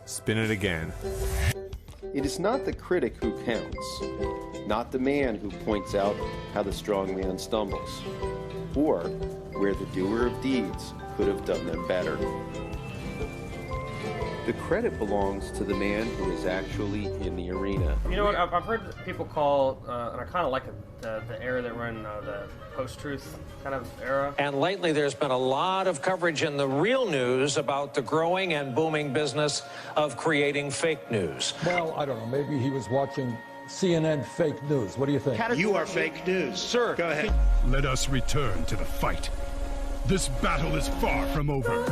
Spin it again. It is not the critic who counts, not the man who points out how the strong man stumbles, or where the doer of deeds could have done them better. The credit belongs to the man who is actually in the arena. You know what, I've heard people call, and I kind of like it, the era that we're in, the post-truth kind of era. And lately there's been a lot of coverage in the real news about the growing and booming business of creating fake news. Well, I don't know, maybe he was watching CNN fake news. What do you think? You are fake news. Sir, go ahead. Let us return to the fight. This battle is far from over.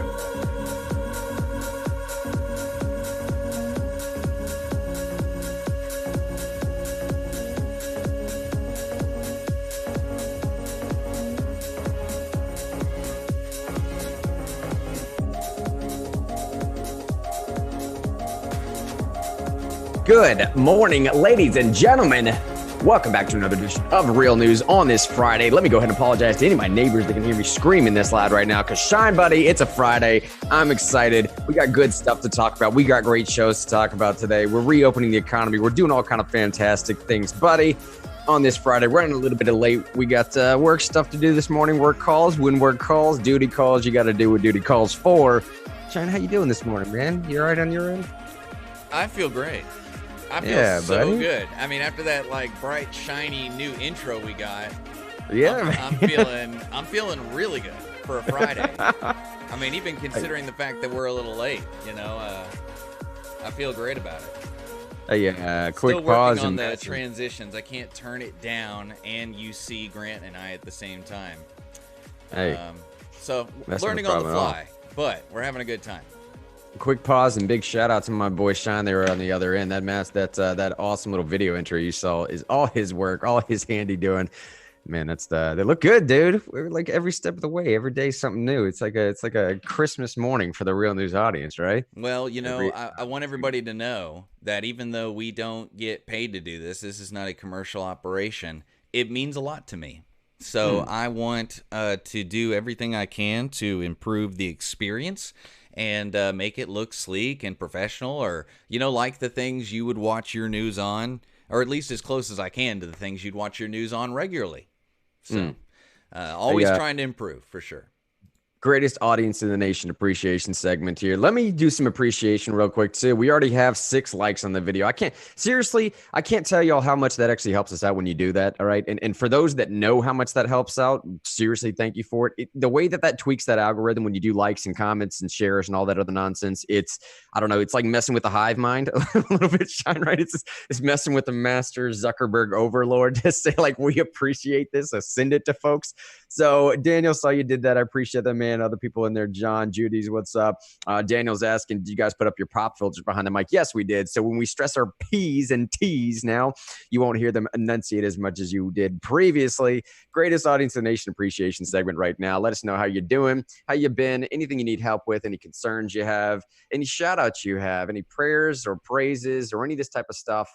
Good morning, ladies and gentlemen. Welcome back to another edition of Real News on this Friday. Let me go ahead and apologize to any of my neighbors that can hear me screaming this loud right now, because Shine Buddy, it's a Friday. I'm excited. We got good stuff to talk about. We got great shows to talk about today. We're reopening the economy. We're doing all kind of fantastic things. Buddy, on this Friday, running a little bit late. We got work stuff to do this morning. Work calls, when work calls, duty calls. You got to do what duty calls for. Shine, how you doing this morning, man? You all right on your end? I feel great. I feel so good. I mean, after that like bright, shiny new intro we got, I'm feeling really good for a Friday. I mean, even considering the fact that we're a little late, you know, I feel great about it. Quick Still pause working on the transitions. I can't turn it down and you see Grant and I at the same time. So learning on the fly, but we're having a good time. Quick pause and big shout out to my boy Shine. They were on the other end. That awesome little video intro you saw is all his work, all his handy doing. Man, they look good, dude. We're like every step of the way, every day something new. It's like a Christmas morning for the Real News audience, right? Well, you know, I want everybody to know that even though we don't get paid to do this, this is not a commercial operation. It means a lot to me. So I want to do everything I can to improve the experience and make it look sleek and professional, or, you know, like the things you would watch your news on, or at least as close as I can to the things you'd watch your news on regularly. So always trying to improve, for sure. Greatest audience in the nation appreciation segment here. Let me do some appreciation real quick too. We already have 6 likes on the video. I can't tell y'all how much that actually helps us out when you do that. All right. And for those that know how much that helps out, seriously, thank you for it. The way that tweaks that algorithm when you do likes and comments and shares and all that other nonsense, I don't know, it's like messing with the hive mind a little bit, Shine, right? It's messing with the master Zuckerberg overlord to say like, we appreciate this, so send it to folks. So Daniel, saw you did that. I appreciate that, man. Other people in there, John, Judy's, what's up? Daniel's asking, do you guys put up your pop filters behind the mic? Yes, we did. So when we stress our P's and T's now, you won't hear them enunciate as much as you did previously. Greatest audience in the nation appreciation segment right now. Let us know how you're doing, how you been, anything you need help with, any concerns you have, any shout outs you have, any prayers or praises or any of this type of stuff.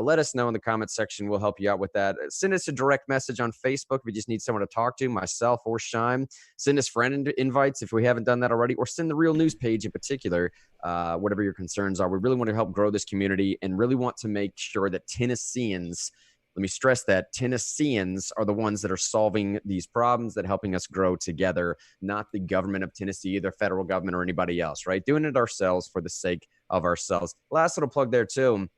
Let us know in the comments section. We'll help you out with that. Send us a direct message on Facebook if you just need someone to talk to, myself or Shine. Send us friend invites if we haven't done that already, or send the Real News page in particular, whatever your concerns are. We really want to help grow this community and really want to make sure that Tennesseans, let me stress that, Tennesseans are the ones that are solving these problems, that are helping us grow together, not the government of Tennessee, the federal government or anybody else, right? Doing it ourselves for the sake of ourselves. Last little plug there too.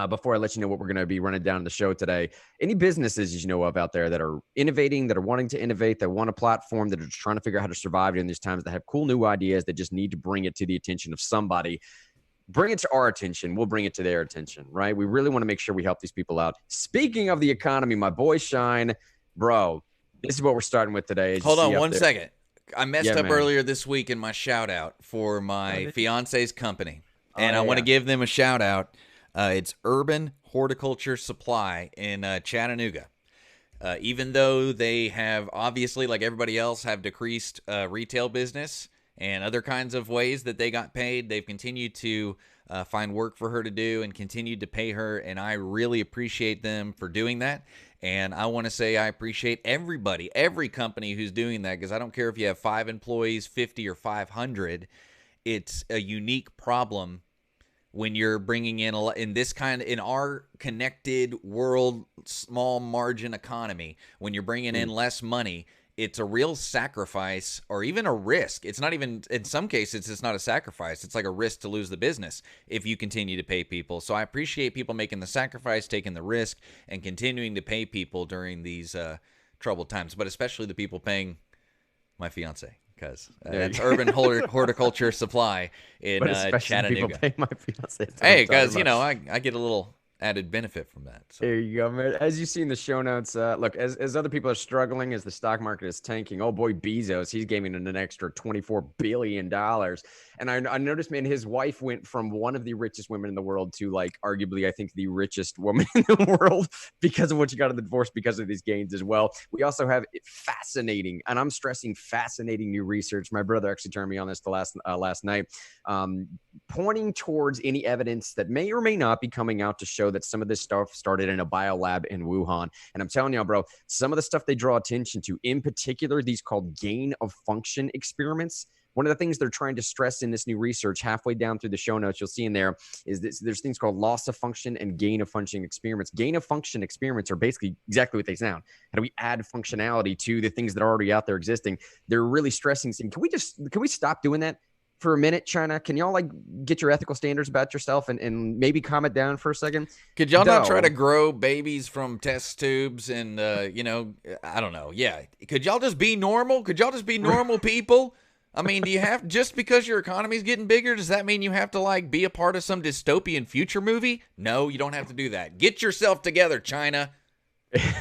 Before I let you know what we're going to be running down the show today, any businesses you know of out there that are innovating, that are wanting to innovate, that want a platform, that are just trying to figure out how to survive during these times, that have cool new ideas, that just need to bring it to the attention of somebody, bring it to our attention. We'll bring it to their attention, right? We really want to make sure we help these people out. Speaking of the economy, my boy Shine, bro, this is what we're starting with today. Hold on one second. I messed up earlier this week in my shout out for my fiance's company, and I want to give them a shout out. It's Urban Horticulture Supply in Chattanooga. Even though they have obviously, like everybody else, have decreased retail business and other kinds of ways that they got paid, they've continued to find work for her to do and continued to pay her, and I really appreciate them for doing that. And I want to say I appreciate everybody, every company who's doing that, because I don't care if you have 5 employees, 50, or 500. It's a unique problem when you're bringing in in our connected world, small margin economy, when you're bringing in less money, it's a real sacrifice or even a risk. It's not even, in some cases, it's not a sacrifice. It's like a risk to lose the business if you continue to pay people. So I appreciate people making the sacrifice, taking the risk, and continuing to pay people during these troubled times, but especially the people paying my fiance, because that's Urban Horticulture Supply in Chattanooga. People pay my fiance. Hey, because, I get a little added benefit from that. So. There you go, man. As you see in the show notes, look, as other people are struggling, as the stock market is tanking, oh boy, Bezos, he's giving an extra $24 billion. And I noticed, man, his wife went from one of the richest women in the world to, like, arguably, I think, the richest woman in the world because of what she got in the divorce, because of these gains as well. We also have fascinating, and I'm stressing fascinating new research. My brother actually turned me on this last night, pointing towards any evidence that may or may not be coming out to show that some of this stuff started in a biolab in Wuhan. And I'm telling you, bro, some of the stuff they draw attention to, in particular, these called gain of function experiments. One of the things they're trying to stress in this new research, halfway down through the show notes, you'll see in there, is there's things called loss of function and gain of function experiments. Gain of function experiments are basically exactly what they sound. How do we add functionality to the things that are already out there existing? They're really stressing. Can we stop doing that for a minute, China? Can y'all, like, get your ethical standards about yourself and maybe calm it down for a second? Could y'all not try to grow babies from test tubes and, I don't know. Yeah. Could y'all just be normal? Could y'all just be normal people? I mean, do you have, just because your economy's getting bigger, does that mean you have to, like, be a part of some dystopian future movie? No, you don't have to do that. Get yourself together, China.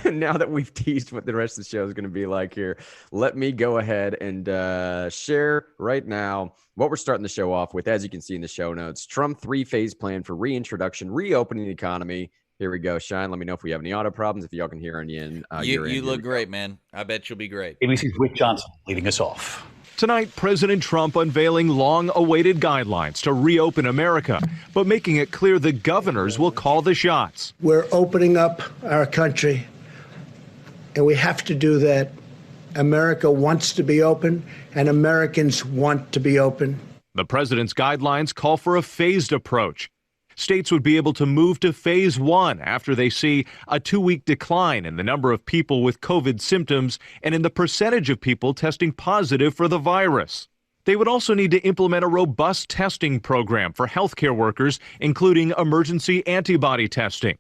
Now that we've teased what the rest of the show is going to be like here, let me go ahead and share right now what we're starting the show off with. As you can see in the show notes, Trump 3-phase plan for reintroduction, reopening the economy. Here we go. Shine, let me know if we have any auto problems, if y'all can hear on you. You look great, man. I bet you'll be great. ABC's Rick Johnson leading us off. Tonight, President Trump unveiling long-awaited guidelines to reopen America, but making it clear the governors will call the shots. We're opening up our country, and we have to do that. America wants to be open, and Americans want to be open. The president's guidelines call for a phased approach. States would be able to move to phase 1 after they see a 2-week decline in the number of people with COVID symptoms and in the percentage of people testing positive for the virus. They would also need to implement a robust testing program for healthcare workers, including emergency antibody testing.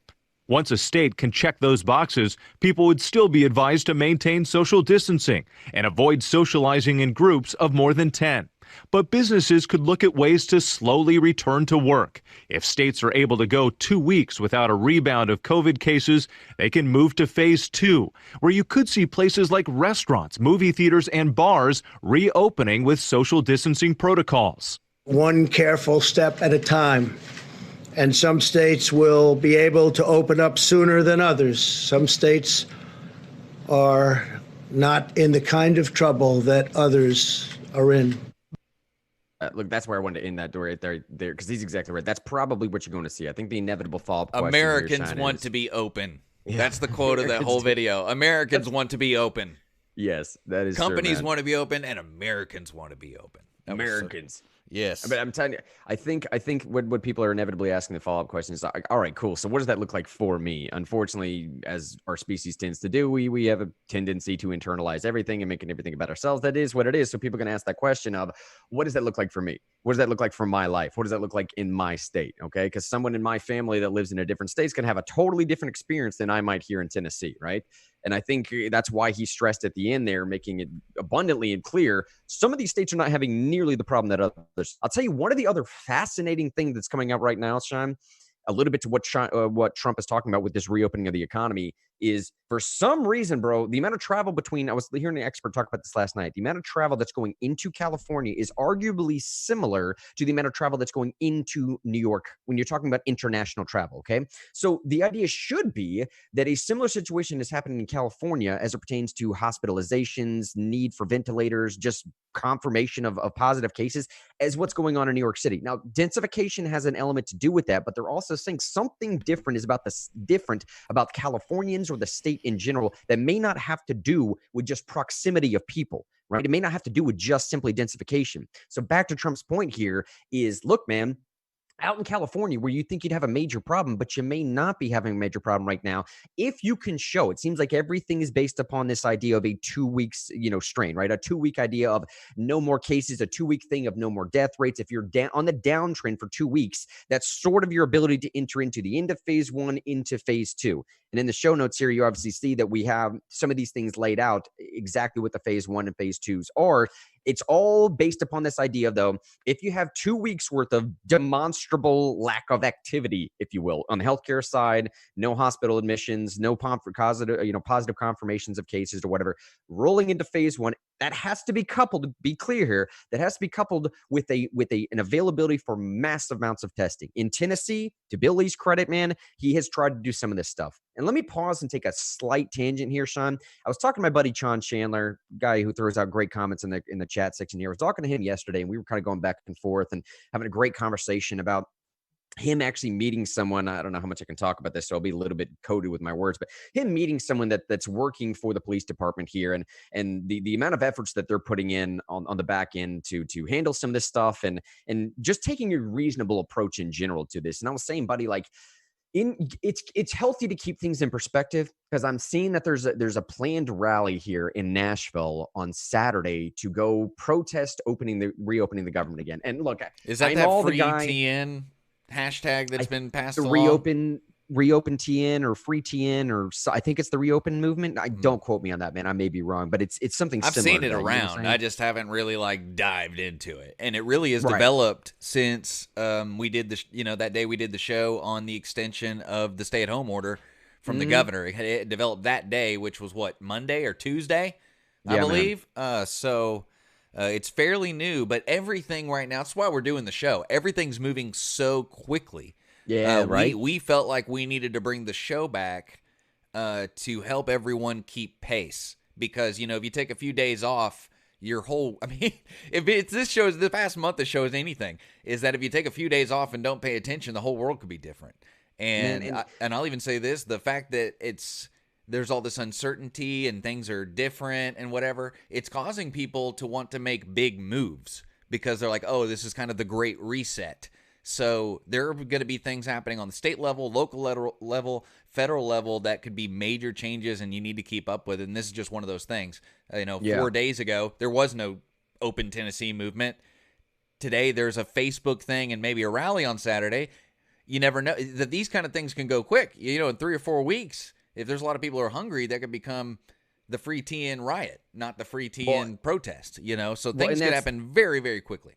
Once a state can check those boxes, people would still be advised to maintain social distancing and avoid socializing in groups of more than 10. But businesses could look at ways to slowly return to work. If states are able to go 2 weeks without a rebound of COVID cases, they can move to phase 2, where you could see places like restaurants, movie theaters, and bars reopening with social distancing protocols. One careful step at a time. And some states will be able to open up sooner than others. Some states are not in the kind of trouble that others are in. Look, that's where I wanted to end that door right there, because he's exactly right. That's probably what you're going to see. I think the inevitable follow-up question Americans want to be open. Yeah. That's the quote of that whole video. Americans want to be open. Yes, that is Companies true, want to be open, and Americans want to be open. Americans. Yes. But I'm telling you, I think what people are inevitably asking the follow-up question is, like, all right, cool. So what does that look like for me? Unfortunately, as our species tends to do, we have a tendency to internalize everything and making everything about ourselves. That is what it is. So people can ask that question of, what does that look like for me? What does that look like for my life? What does that look like in my state? Okay. Because someone in my family that lives in a different state can have a totally different experience than I might here in Tennessee. Right. And I think that's why he stressed at the end there, making it abundantly and clear, some of these states are not having nearly the problem that others. I'll tell you one of the other fascinating things that's coming out right now, Sean, a little bit to what Trump is talking about with this reopening of the economy, is for some reason, bro, the amount of travel between, I was hearing an expert talk about this last night, the amount of travel that's going into California is arguably similar to the amount of travel that's going into New York when you're talking about international travel, okay? So the idea should be that a similar situation is happening in California as it pertains to hospitalizations, need for ventilators, just confirmation of positive cases as what's going on in New York City. Now, densification has an element to do with that, but they're also saying something different about Californians or the state in general that may not have to do with just proximity of people, right? It may not have to do with just simply densification. So back to Trump's point here is, look, man, out in California where you think you'd have a major problem, but you may not be having a major problem right now. If you can show, it seems like everything is based upon this idea of a 2 weeks, strain, right? A 2-week idea of no more cases, a 2-week thing of no more death rates. If you're down on the downtrend for 2 weeks, that's sort of your ability to enter into the end of phase 1 into phase 2. And in the show notes here, you obviously see that we have some of these things laid out exactly what the phase 1 and phase 2s are. It's all based upon this idea, though, if you have 2 weeks worth of demonstrable lack of activity, if you will, on the healthcare side, no hospital admissions, no positive confirmations of cases or whatever, rolling into phase 1, that has to be coupled, to be clear here, that has to be coupled with an availability for massive amounts of testing. In Tennessee, to Bill Lee's credit, man, he has tried to do some of this stuff. And let me pause and take a slight tangent here, Sean. I was talking to my buddy Sean Chandler, guy who throws out great comments in the chat section here. I was talking to him yesterday, and we were kind of going back and forth and having a great conversation about him actually meeting someone. I don't know how much I can talk about this, so I'll be a little bit coded with my words, but him meeting someone that's working for the police department here, and the amount of efforts that they're putting in on the back end to handle some of this stuff, and just taking a reasonable approach in general to this. And I was saying, buddy, like, it's healthy to keep things in perspective, because I'm seeing that there's a planned rally here in Nashville on Saturday to go protest reopening the government again. And look, is that free TN hashtag that's been passed along? Reopen TN or free TN, or I think it's the reopen movement. Don't quote me on that, man. I may be wrong, but it's something I've similar seen it to that, around. You know I just haven't really dived into it, and it really has developed since we did that day we did the show on the extension of the stay-at-home order from the governor. It developed that day, which was what, Monday or Tuesday, I believe. So it's fairly new, but everything right now, that's why we're doing the show. Everything's moving so quickly. Yeah, right. We felt like we needed to bring the show back to help everyone keep pace, because if you take a few days off, if it's the past month that shows anything, is that if you take a few days off and don't pay attention, the whole world could be different. And I'll even say this: the fact that there's all this uncertainty and things are different and whatever, it's causing people to want to make big moves, because they're like, oh, this is kind of the great reset. So there are going to be things happening on the state level, local level, federal level that could be major changes, and you need to keep up with it. And this is just one of those things. 4 days ago, there was no Open Tennessee movement. Today, there's a Facebook thing and maybe a rally on Saturday. You never know that these kind of things can go quick. In 3 or 4 weeks, if there's a lot of people who are hungry, that could become the free TN riot, not the free TN protest. So things can happen very, very quickly.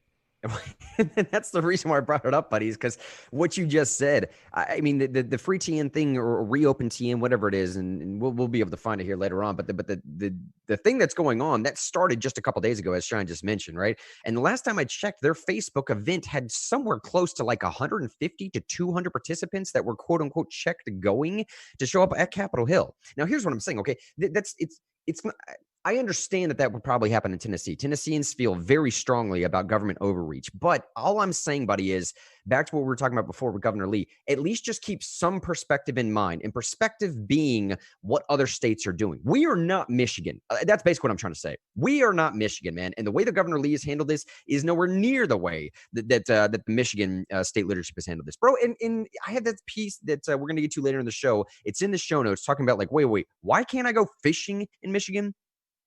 And that's the reason why I brought it up, buddies, because what you just said, I mean, the free TN thing or reopen TN, whatever it is, and we'll be able to find it here later on. But the thing that's going on, that started just a couple days ago, as Sean just mentioned, right? And the last time I checked, their Facebook event had somewhere close to 150 to 200 participants that were quote unquote checked going to show up at Capitol Hill. Now, here's what I'm saying. Okay, it's not. I understand that would probably happen in Tennessee. Tennesseans feel very strongly about government overreach. But all I'm saying, buddy, is back to what we were talking about before with Governor Lee, at least just keep some perspective in mind, and perspective being what other states are doing. We are not Michigan. That's basically what I'm trying to say. We are not Michigan, man. And the way that Governor Lee has handled this is nowhere near the way that the Michigan state leadership has handled this. Bro, and I have that piece that we're going to get to later in the show. It's in the show notes talking about wait, why can't I go fishing in Michigan?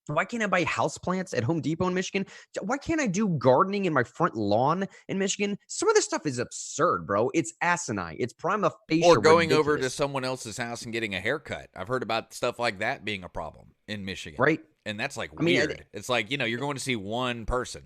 Why can't I buy houseplants at Home Depot in Michigan? Why can't I do gardening in my front lawn in Michigan? Some of this stuff is absurd, bro. It's asinine. It's prima facie Or going ridiculous. over to someone else's house and getting a haircut. I've heard about stuff like that being a problem in Michigan. Right. And that's weird. It's you're going to see one person.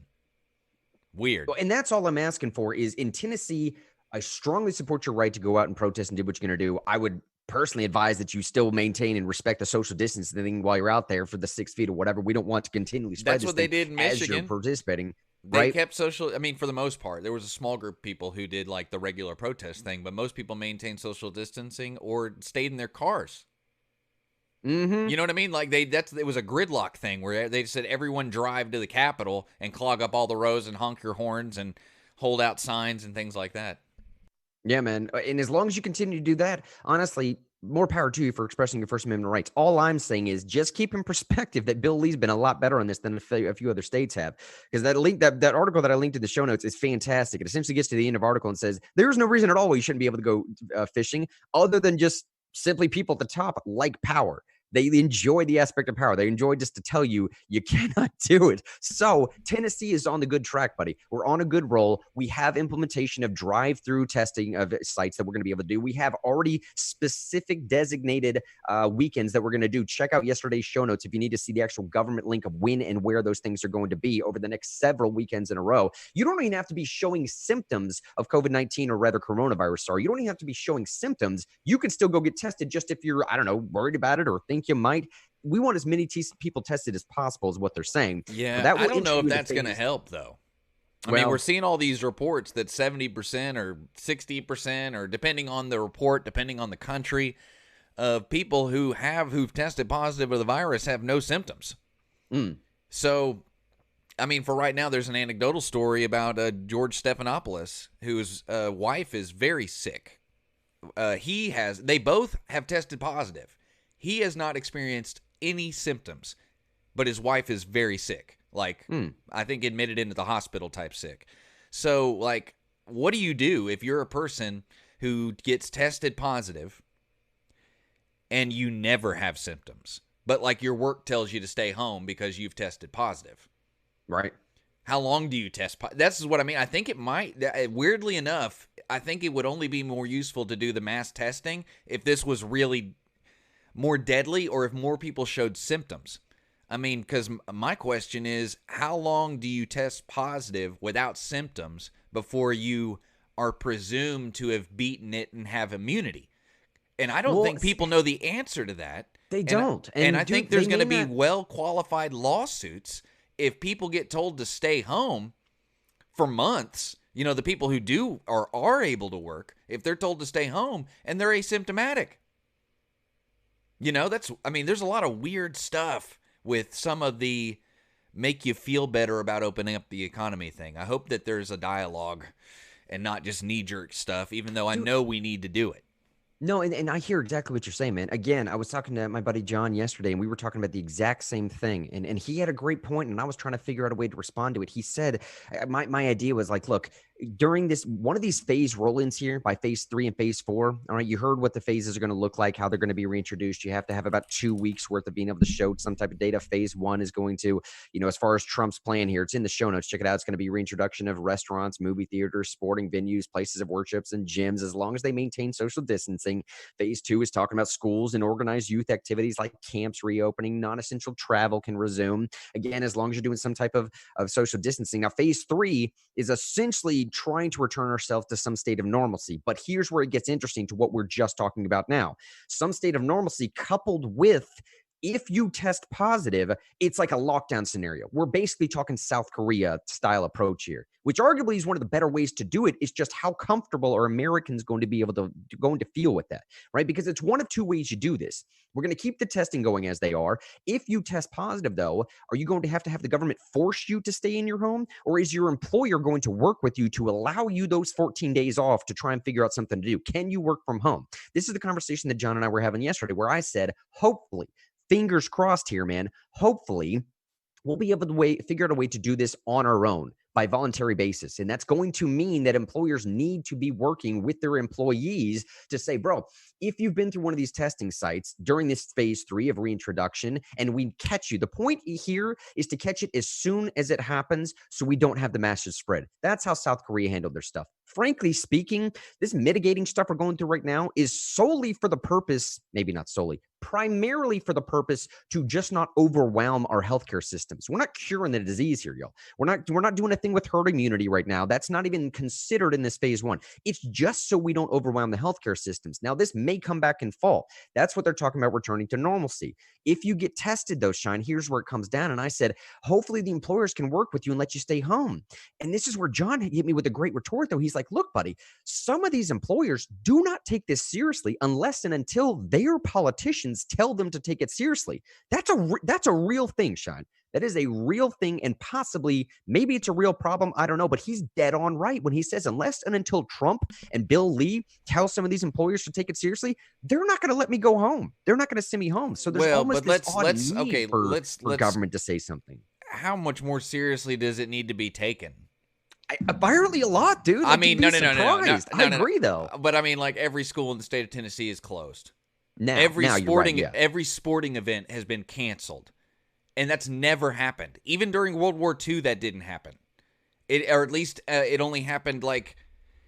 Weird. And that's all I'm asking for is in Tennessee, I strongly support your right to go out and protest and do what you're going to do. I would personally advise that you still maintain and respect the social distancing while you're out there for the 6 feet or whatever. We don't want to continually spread That's this what they thing did in Michigan. as you're participating. They kept social. For the most part, there was a small group of people who did the regular protest thing, but most people maintained social distancing or stayed in their cars. Mm-hmm. You know what I mean? It was a gridlock thing where they said everyone drive to the Capitol and clog up all the roads and honk your horns and hold out signs and things like that. Yeah, man. And as long as you continue to do that, honestly, more power to you for expressing your First Amendment rights. All I'm saying is just keep in perspective that Bill Lee's been a lot better on this than a few other states have. Because that article that I linked in the show notes is fantastic. It essentially gets to the end of the article and says there's no reason at all why you shouldn't be able to go fishing other than just simply people at the top like power. They enjoy the aspect of power. They enjoy just to tell you you cannot do it. So Tennessee is on the good track, buddy. We're on a good roll. We have implementation of drive-through testing of sites that we're going to be able to do. We have already specific designated weekends that we're going to do. Check out yesterday's show notes if you need to see the actual government link of when and where those things are going to be over the next several weekends in a row. You don't even have to be showing symptoms of COVID-19 or rather coronavirus. Sorry, you don't even have to be showing symptoms. You can still go get tested just if you're, I don't know, worried about it or think you might. We want as many people tested as possible is what they're saying. Yeah, that I don't know if that's going to help, though. I mean, we're seeing all these reports that 70% or 60%, or depending on the report, depending on the country, of people who've tested positive for the virus have no symptoms. So, I mean, for right now, there's an anecdotal story about George Stephanopoulos, whose wife is very sick. They both have tested positive. He has not experienced any symptoms, but his wife is very sick. Like, I think admitted into the hospital type sick. So, like, what do you do if you're a person who gets tested positive and you never have symptoms, but like your work tells you to stay home because you've tested positive? Right. How long do you test? That's what I mean. I think it might, weirdly enough, I think it would only be more useful to do the mass testing if this was really more deadly or if more people showed symptoms. I mean, because my question is, how long do you test positive without symptoms before you are presumed to have beaten it and have immunity? And I don't think people know the answer to that. They don't. And I think there's going to be well-qualified lawsuits if people get told to stay home for months. You know, the people who do or are able to work, if they're told to stay home and they're asymptomatic. You know, there's a lot of weird stuff with some of the make you feel better about opening up the economy thing. I hope that there's a dialogue and not just knee-jerk stuff, even though I know we need to do it. No, and I hear exactly what you're saying, man. Again, I was talking to my buddy John yesterday, and we were talking about the exact same thing. And he had a great point, and I was trying to figure out a way to respond to it. He said, my idea was like, look, during this one of these phase roll-ins here by phase 3 and phase 4, all right, you heard what the phases are going to look like, how they're going to be reintroduced. You have to have about 2 weeks worth of being able to show some type of data. Phase 1 is going to, you know, as far as Trump's plan here, it's in the show notes. Check it out. It's going to be reintroduction of restaurants, movie theaters, sporting venues, places of worships, and gyms, as long as they maintain social distancing. Phase 2 is talking about schools and organized youth activities like camps reopening. Non-essential travel can resume, again, as long as you're doing some type of social distancing. Now, phase 3 is essentially trying to return ourselves to some state of normalcy. But here's where it gets interesting to what we're just talking about now. Some state of normalcy coupled with, if you test positive, it's like a lockdown scenario. We're basically talking South Korea style approach here, which arguably is one of the better ways to do it. It's just how comfortable are Americans going to be able to feel with that, right? Because it's one of two ways you do this. We're going to keep the testing going as they are. If you test positive, though, are you going to have the government force you to stay in your home? Or is your employer going to work with you to allow you those 14 days off to try and figure out something to do? Can you work from home? This is the conversation that John and I were having yesterday, where I said, hopefully, fingers crossed here, man, hopefully we'll be able to figure out a way to do this on our own by voluntary basis. And that's going to mean that employers need to be working with their employees to say, bro, if you've been through one of these testing sites during this phase 3 of reintroduction and we catch you, the point here is to catch it as soon as it happens so we don't have the massive spread. That's how South Korea handled their stuff. Frankly speaking, this mitigating stuff we're going through right now is solely for the purpose, maybe not solely, primarily for the purpose to just not overwhelm our healthcare systems. We're not curing the disease here, y'all. We're not doing a thing with herd immunity right now. That's not even considered in this phase 1. It's just so we don't overwhelm the healthcare systems. Now, this may come back in fall. That's what they're talking about, returning to normalcy. If you get tested, though, Shine, here's where it comes down. And I said, hopefully the employers can work with you and let you stay home. And this is where John hit me with a great retort, though. He's like, look, buddy, some of these employers do not take this seriously unless and until their politicians tell them to take it seriously. That's a real thing, Shine. That is a real thing, and possibly, maybe it's a real problem. I don't know, but he's dead on right when he says unless and until Trump and Bill Lee tell some of these employers to take it seriously, they're not going to let me go home. They're not going to send me home. So there's almost this odd need for government to say something. How much more seriously does it need to be taken? Apparently a lot, dude. I mean, no. I agree, though. But I mean, like every school in the state of Tennessee is closed. Every sporting event has been canceled. And that's never happened. Even during World War II, that didn't happen. Or at least it only happened like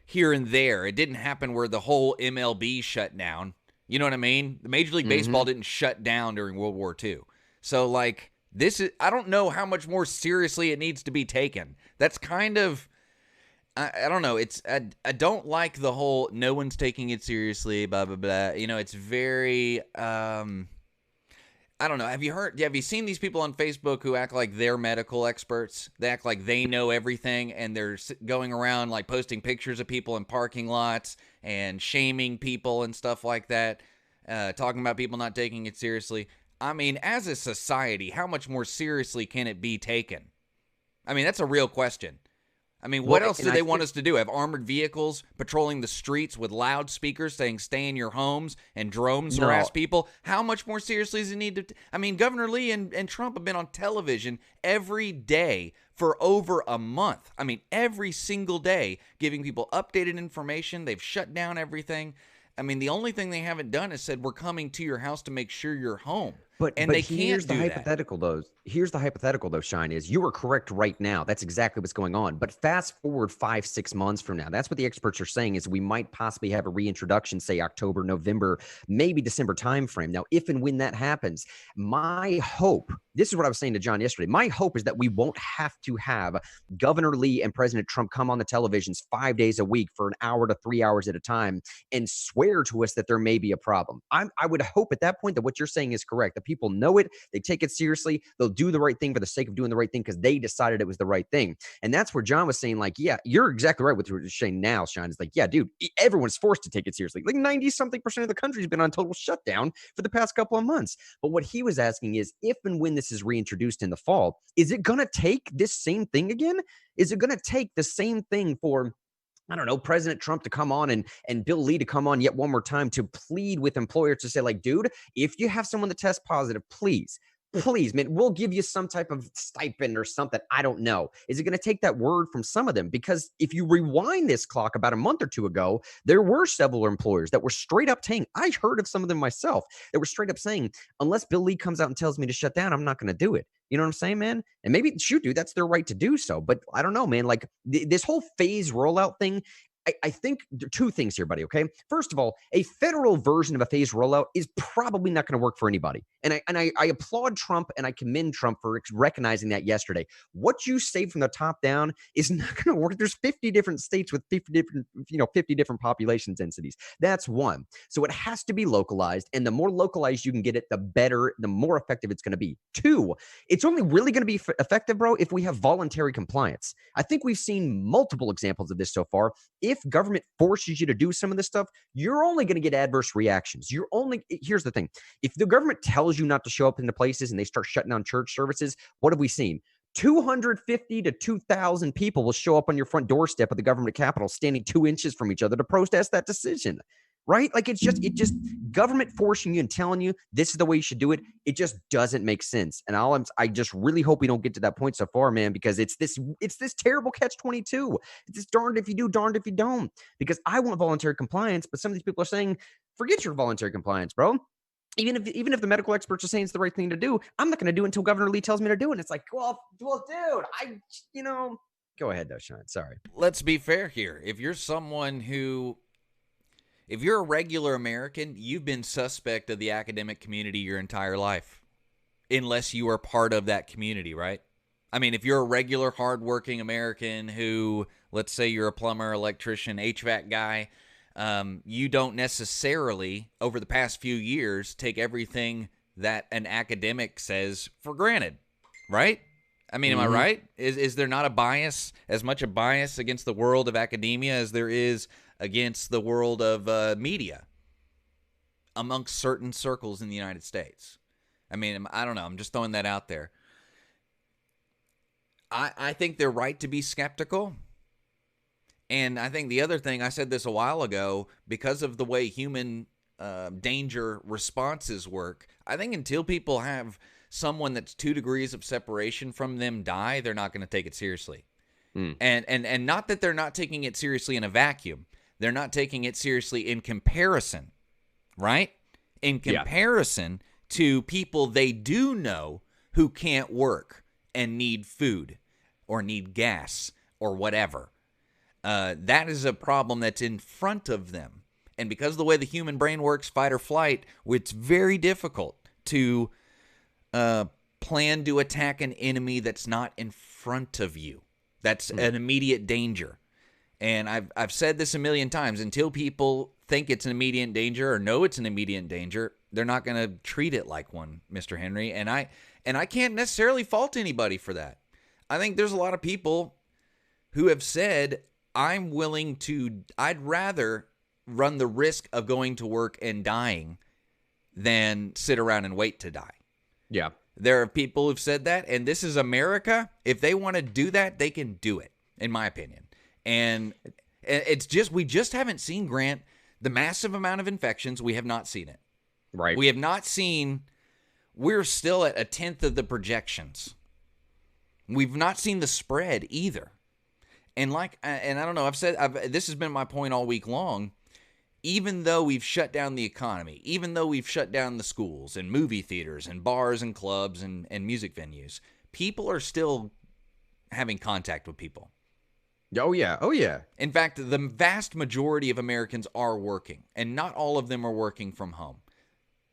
here and there. It didn't happen where the whole MLB shut down. You know what I mean? The Major League Baseball didn't shut down during World War II. So like I don't know how much more seriously it needs to be taken. That's kind of, I don't know. I don't like the whole no one's taking it seriously, blah, blah, blah. You know, it's very, I don't know. Have you seen these people on Facebook who act like they're medical experts? They act like they know everything, and they're going around like posting pictures of people in parking lots and shaming people and stuff like that, talking about people not taking it seriously. I mean, as a society, how much more seriously can it be taken? I mean, that's a real question. I mean, what else do they want us to do? Have armored vehicles patrolling the streets with loudspeakers saying stay in your homes and drones harass people? How much more seriously does it need to? I mean, Governor Lee and Trump have been on television every day for over a month. I mean, every single day giving people updated information. They've shut down everything. I mean, the only thing they haven't done is said, we're coming to your house to make sure you're home. But they here's the hypothetical, though. Here's the hypothetical, though, Shine, is you are correct right now. That's exactly what's going on. But fast forward 5-6 months from now, that's what the experts are saying is we might possibly have a reintroduction, say October, November, maybe December timeframe. Now, if and when that happens, my hope, this is what I was saying to John yesterday, my hope is that we won't have to have Governor Lee and President Trump come on the televisions 5 days a week for an hour to 3 hours at a time and swear to us that there may be a problem. I would hope at that point that what you're saying is correct. The people know it. They take it seriously. They'll do the right thing for the sake of doing the right thing because they decided it was the right thing. And that's where John was saying, like, yeah, you're exactly right with what you're saying now, Sean. It's like, yeah, dude, everyone's forced to take it seriously. Like 90-something% of the country's been on total shutdown for the past couple of months. But what he was asking is if and when this is reintroduced in the fall, is it going to take this same thing again? Is it going to take the same thing for, I don't know, President Trump to come on and Bill Lee to come on yet one more time to plead with employers to say, like, dude, if you have someone that tests positive, please, man, we'll give you some type of stipend or something. I don't know. Is it going to take that word from some of them? Because if you rewind this clock about a month or two ago, there were several employers that were straight up saying, I heard of some of them myself, that were straight up saying, unless Bill Lee comes out and tells me to shut down, I'm not going to do it. You know what I'm saying, man? And maybe, shoot, dude, that's their right to do so. But I don't know, man. Like this whole phase rollout thing, I think there are two things here, buddy, okay? First of all, a federal version of a phased rollout is probably not going to work for anybody. And I applaud Trump and I commend Trump for recognizing that yesterday. What you say from the top down is not going to work. There's 50 different states with 50 different population densities. That's one. So it has to be localized, and the more localized you can get it, the better, the more effective it's going to be. Two, it's only really going to be effective, bro, if we have voluntary compliance. I think we've seen multiple examples of this so far. If government forces you to do some of this stuff, you're only going to get adverse reactions. Here's the thing. If the government tells you not to show up into places and they start shutting down church services, what have we seen? 250 to 2,000 people will show up on your front doorstep of the government capitol standing 2 inches from each other to protest that decision. Right? Like it's just government forcing you and telling you this is the way you should do it. It just doesn't make sense. And I just really hope we don't get to that point so far, man, because it's this terrible catch-22. It's this darned if you do, darned if you don't. Because I want voluntary compliance, but some of these people are saying, forget your voluntary compliance, bro. Even if the medical experts are saying it's the right thing to do, I'm not going to do it until Governor Lee tells me to do it. And it's like, well, dude, go ahead though, Sean. Sorry. Let's be fair here. If you're a regular American, you've been suspect of the academic community your entire life, unless you are part of that community, right? I mean, if you're a regular, hardworking American who, let's say you're a plumber, electrician, HVAC guy, you don't necessarily, over the past few years, take everything that an academic says for granted, right? I mean, am I right? Is there not as much a bias against the world of academia as there is against the world of media amongst certain circles in the United States? I mean, I don't know. I'm just throwing that out there. I think they're right to be skeptical. And I think the other thing, I said this a while ago, because of the way human danger responses work, I think until people have someone that's 2 degrees of separation from them die, they're not going to take it seriously. And not that they're not taking it seriously in a vacuum. They're not taking it seriously in comparison, right? In comparison to people they do know who can't work and need food or need gas or whatever. That is a problem that's in front of them. And because of the way the human brain works, fight or flight, it's very difficult to plan to attack an enemy that's not in front of you. That's an immediate danger. And I've said this a million times. Until people think it's an immediate danger or know it's an immediate danger, they're not going to treat it like one, Mr. Henry. And I can't necessarily fault anybody for that. I think there's a lot of people who have said, I'd rather run the risk of going to work and dying than sit around and wait to die. Yeah. There are people who've said that, and this is America. If they want to do that, they can do it, in my opinion. And it's just, we just haven't seen, Grant, the massive amount of infections. We have not seen it. Right. We have not seen, we're still at 1/10 of the projections. We've not seen the spread either. And I don't know, this has been my point all week long. Even though we've shut down the economy, even though we've shut down the schools and movie theaters and bars and clubs and music venues, people are still having contact with people. Oh, yeah. Oh, yeah. In fact, the vast majority of Americans are working, and not all of them are working from home.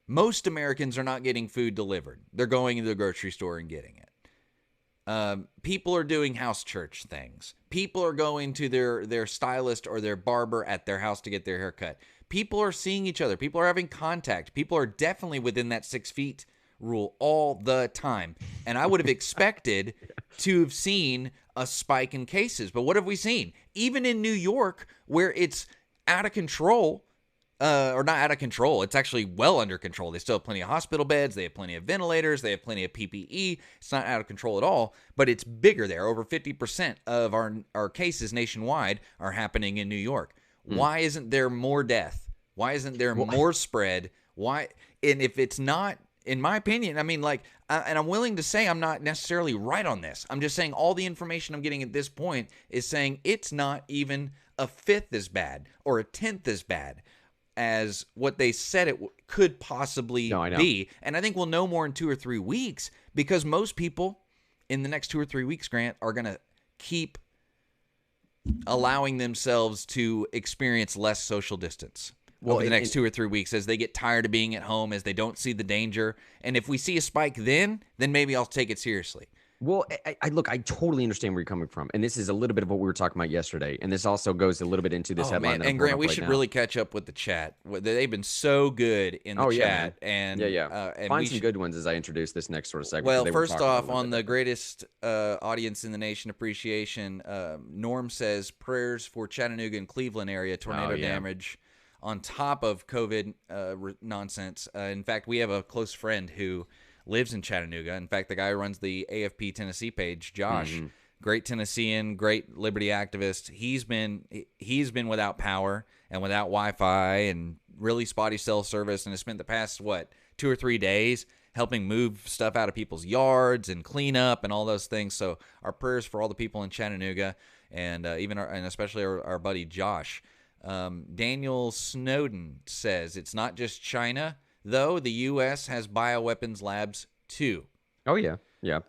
Most Americans are not getting food delivered. They're going to the grocery store and getting it. People are doing house church things. People are going to their stylist or their barber at their house to get their hair cut. People are seeing each other. People are having contact. People are definitely within that 6 feet rule all the time. And I would have expected to have seen a spike in cases. But what have we seen? Even in New York, where it's out of control, or not out of control, it's actually well under control. They still have plenty of hospital beds. They have plenty of ventilators. They have plenty of PPE. It's not out of control at all, but it's bigger there. Over 50% of our cases nationwide are happening in New York. Why isn't there more death? Why isn't there more spread? Why? And if it's not, in my opinion, I mean, and I'm willing to say I'm not necessarily right on this. I'm just saying all the information I'm getting at this point is saying it's not even 1/5 as bad or 1/10 as bad as what they said it could possibly be. And I think we'll know more in 2 or 3 weeks, because most people in the next 2 or 3 weeks, Grant, are going to keep allowing themselves to experience less social distance over the next 2 or 3 weeks, as they get tired of being at home, as they don't see the danger. And if we see a spike then maybe I'll take it seriously. Well, I totally understand where you're coming from. And this is a little bit of what we were talking about yesterday. And this also goes a little bit into this headline. Man. And Grant, we should really catch up with the chat. They've been so good in the chat. Man. And find some good ones as I introduce this next sort of segment. Well, first off, on the greatest audience in the nation appreciation, Norm says prayers for Chattanooga and Cleveland area tornado damage on top of COVID nonsense. In fact, we have a close friend who lives in Chattanooga. In fact, the guy who runs the AFP Tennessee page, Josh, great Tennessean, great liberty activist. He's been without power and without Wi-Fi and really spotty cell service, and has spent the past 2 or 3 days helping move stuff out of people's yards and clean up and all those things. So our prayers for all the people in Chattanooga, and especially our buddy Josh. Daniel Snowden says it's not just China, though. The U.S. has bioweapons labs too. Oh, yeah. Yeah.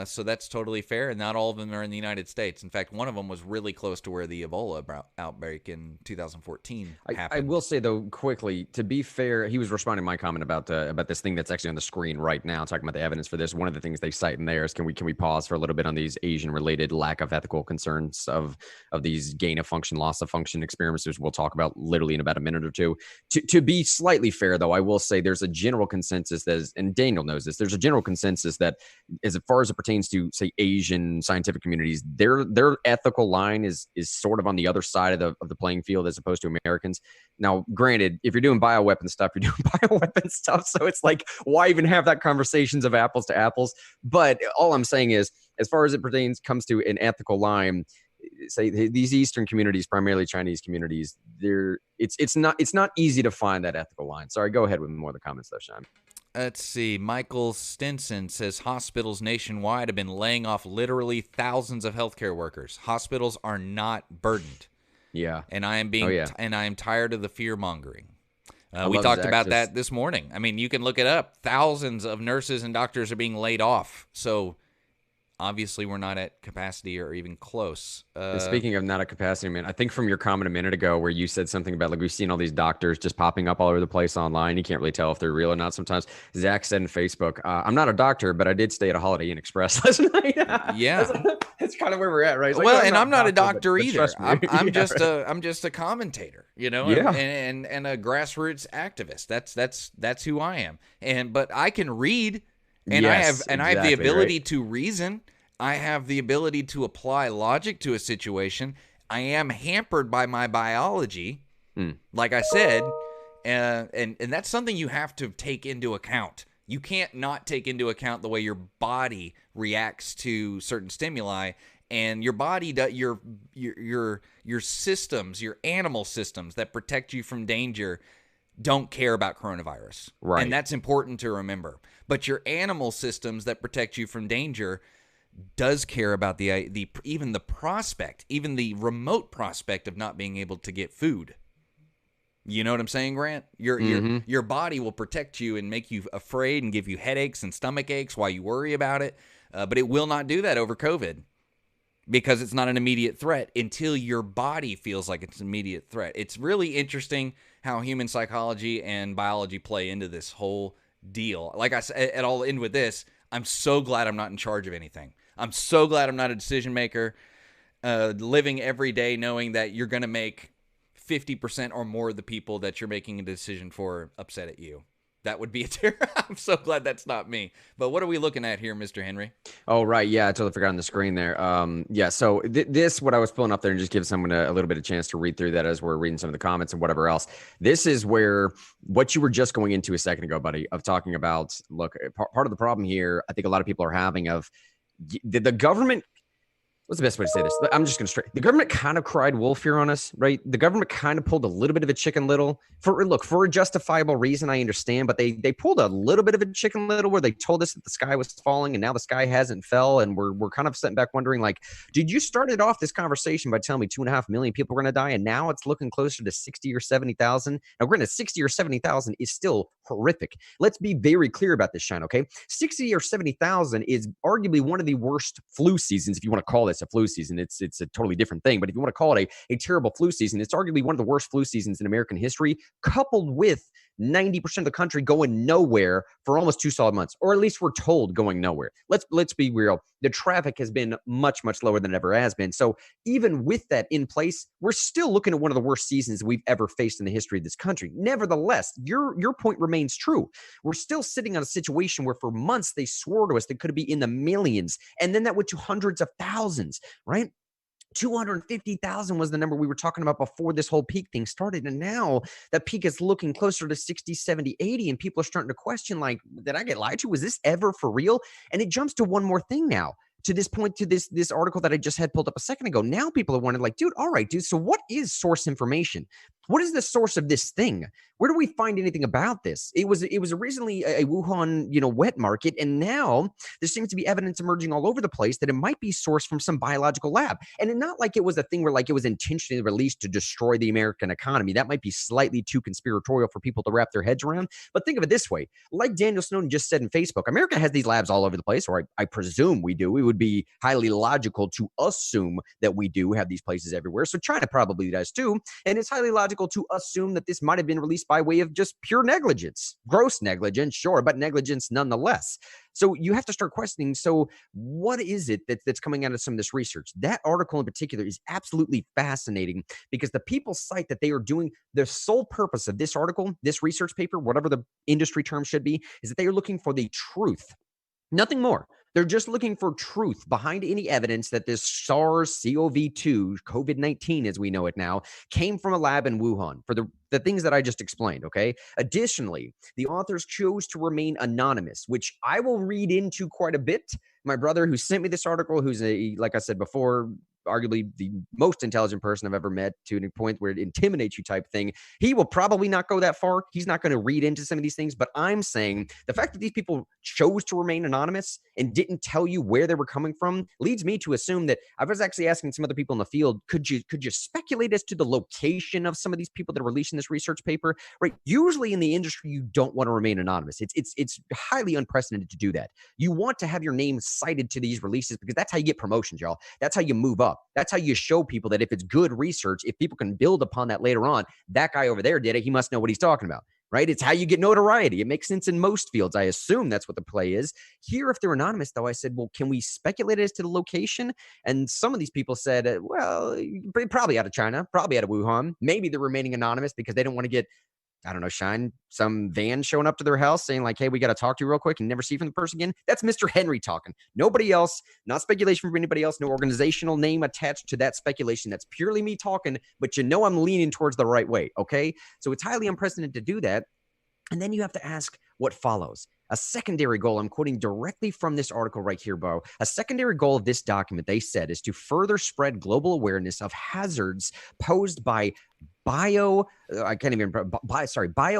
So that's totally fair, and not all of them are in the United States. In fact, one of them was really close to where the Ebola outbreak in 2014 happened. I will say, though, quickly, to be fair, he was responding to my comment about this thing that's actually on the screen right now, talking about the evidence for this. One of the things they cite in there is, can we pause for a little bit on these Asian-related lack of ethical concerns of these gain-of-function, loss-of-function experiments, which we'll talk about literally in about a minute or two. To be slightly fair, though, I will say there's a general consensus and Daniel knows this, there's a general consensus that as far as as it pertains to, say, Asian scientific communities, their ethical line is sort of on the other side of the playing field as opposed to Americans. Now, granted, if you're doing bioweapon stuff, you're doing bioweapon stuff. So it's like, why even have that conversations of apples to apples? But all I'm saying is, as far as it comes to an ethical line, say these Eastern communities, primarily Chinese communities, it's not easy to find that ethical line. Sorry, go ahead with more of the comments though, Sean. Let's see. Michael Stinson says hospitals nationwide have been laying off literally thousands of healthcare workers. Hospitals are not burdened. Yeah. And I am and I am tired of the fear mongering. We love talked Zach about that this morning. I mean, you can look it up. Thousands of nurses and doctors are being laid off. So obviously, we're not at capacity or even close. And speaking of not at capacity, man, I think from your comment a minute ago where you said something about, like, we've seen all these doctors just popping up all over the place online. You can't really tell if they're real or not sometimes. Zach said in Facebook, I'm not a doctor, but I did stay at a Holiday Inn Express last night. Yeah. That's kind of where we're at, right? Like, well, and I'm not a doctor but either. I'm yeah, just right. I'm just a commentator, you know, Yeah. and a grassroots activist. That's who I am. But I can read, and Yes, I have the exactly, ability right. to reason. I have the ability to apply logic to a situation. I am hampered by my biology, like I said, and that's something you have to take into account. You can't not take into account the way your body reacts to certain stimuli, and your body, your systems, your animal systems that protect you from danger, don't care about coronavirus, Right. And that's important to remember. But your animal systems that protect you from danger does care about even the prospect, even the remote prospect of not being able to get food. You know what I'm saying, Grant? Your body will protect you and make you afraid and give you headaches and stomach aches while you worry about it. But it will not do that over COVID because it's not an immediate threat until your body feels like it's an immediate threat. It's really interesting how human psychology and biology play into this whole deal. Like I said, and I'll end with this. I'm so glad I'm not in charge of anything. I'm so glad I'm not a decision maker, living every day knowing that you're going to make 50% or more of the people that you're making a decision for upset at you. That would be a terror. I'm so glad that's not me. But what are we looking at here, Mr. Henry? Oh, right. Yeah, I totally forgot on the screen there. Yeah, so this, what I was pulling up there and just give someone a little bit of chance to read through that as we're reading some of the comments and whatever else. This is where what you were just going into a second ago, buddy, of talking about, look, part of the problem here, I think a lot of people are having of the government. What's the best way to say this? I'm just going to straight. The government kind of cried wolf here on us, right? The government kind of pulled a little bit of a Chicken Little for a justifiable reason. I understand, but they pulled a little bit of a Chicken Little where they told us that the sky was falling and now the sky hasn't fell. And we're kind of sitting back wondering, like, dude, you started off this conversation by telling me 2.5 million people are going to die. And now it's looking closer to 60 or 70,000. Now, granted, 60 or 70,000 is still horrific. Let's be very clear about this, Shine, okay? 60 or 70,000 is arguably one of the worst flu seasons, if you want to call this a flu season. It's a totally different thing. But if you want to call it a terrible flu season, it's arguably one of the worst flu seasons in American history, coupled with 90% of the country going nowhere for almost 2 solid months, or at least we're told going nowhere. Let's be real. The traffic has been much, much lower than it ever has been. So even with that in place, we're still looking at one of the worst seasons we've ever faced in the history of this country. Nevertheless, your point remains true. We're still sitting on a situation where for months they swore to us that could be in the millions, and then that went to hundreds of thousands, right? 250,000 was the number we were talking about before this whole peak thing started. And now that peak is looking closer to 60, 70, 80. And people are starting to question, like, did I get lied to? Was this ever for real? And it jumps to one more thing now. To this point, to this article that I just had pulled up a second ago. Now people are wondering, like, dude, all right, dude. So what is source information? What is the source of this thing? Where do we find anything about this? It was originally a Wuhan, wet market, and now there seems to be evidence emerging all over the place that it might be sourced from some biological lab. And it's not like it was a thing where, like, it was intentionally released to destroy the American economy. That might be slightly too conspiratorial for people to wrap their heads around. But think of it this way: like Daniel Snowden just said in Facebook, America has these labs all over the place, or I presume we do. It would be highly logical to assume that we do have these places everywhere. So China probably does too. And it's highly logical to assume that this might have been released by way of just pure negligence. Gross negligence, sure, but negligence nonetheless. So you have to start questioning, so what is it that's coming out of some of this research? That article in particular is absolutely fascinating because the people cite that they are doing, the sole purpose of this article, this research paper, whatever the industry term should be, is that they are looking for the truth. Nothing more. They're just looking for truth behind any evidence that this SARS-CoV-2, COVID-19 as we know it now, came from a lab in Wuhan for the things that I just explained, okay? Additionally, the authors chose to remain anonymous, which I will read into quite a bit. My brother who sent me this article, who's like I said before, arguably the most intelligent person I've ever met, to a point where it intimidates you type thing, he will probably not go that far. He's not going to read into some of these things, but I'm saying the fact that these people chose to remain anonymous and didn't tell you where they were coming from leads me to assume that I was actually asking some other people in the field, could you speculate as to the location of some of these people that are releasing this research paper? Right? Usually in the industry, you don't want to remain anonymous. It's highly unprecedented to do that. You want to have your name cited to these releases because that's how you get promotions, y'all. That's how you move up. That's how you show people that if it's good research, if people can build upon that later on, that guy over there did it, he must know what he's talking about, right? It's how you get notoriety. It makes sense in most fields. I assume that's what the play is. Here, if they're anonymous, though, I said, well, can we speculate as to the location? And some of these people said, well, probably out of China, probably out of Wuhan. Maybe they're remaining anonymous because they don't want to get, I don't know, some van showing up to their house saying like, hey, we got to talk to you real quick and never see from the person again. That's Mr. Henry talking. Nobody else, not speculation from anybody else, no organizational name attached to that speculation. That's purely me talking, but you know I'm leaning towards the right way, okay? So it's highly unprecedented to do that. And then you have to ask what follows. A secondary goal, I'm quoting directly from this article right here, Bo. A secondary goal of this document, they said, is to further spread global awareness of hazards posed by bio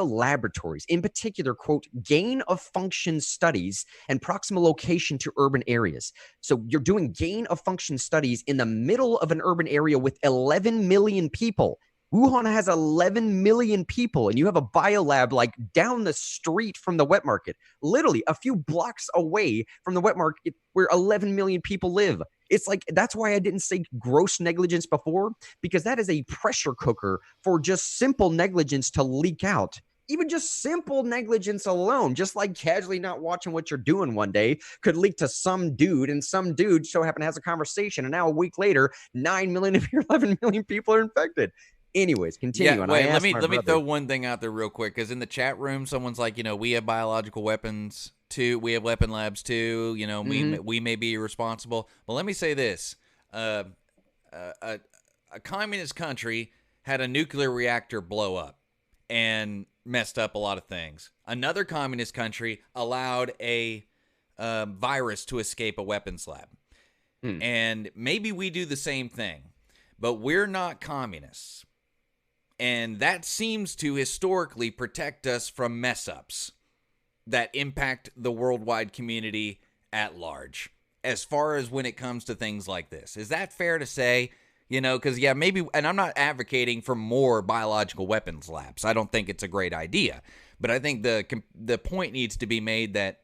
laboratories, in particular, quote, gain of function studies and proximal location to urban areas. So you're doing gain of function studies in the middle of an urban area with 11 million people. Wuhan has 11 million people, and you have a biolab like down the street from the wet market, literally a few blocks away from the wet market where 11 million people live. It's like, that's why I didn't say gross negligence before, because that is a pressure cooker for just simple negligence to leak out. Even just simple negligence alone, just like casually not watching what you're doing one day, could leak to some dude, and some dude so happen to has a conversation, and now a week later, 9 million of your 11 million people are infected. Anyways, continue. Yeah, wait, let me throw one thing out there real quick, because in the chat room, someone's like, we have biological weapons too. We have weapon labs too. We may be irresponsible. But let me say this: a communist country had a nuclear reactor blow up and messed up a lot of things. Another communist country allowed a virus to escape a weapons lab, and maybe we do the same thing, but we're not communists. And that seems to historically protect us from mess-ups that impact the worldwide community at large, as far as when it comes to things like this. Is that fair to say? Because, yeah, maybe, and I'm not advocating for more biological weapons labs. I don't think it's a great idea. But I think the point needs to be made that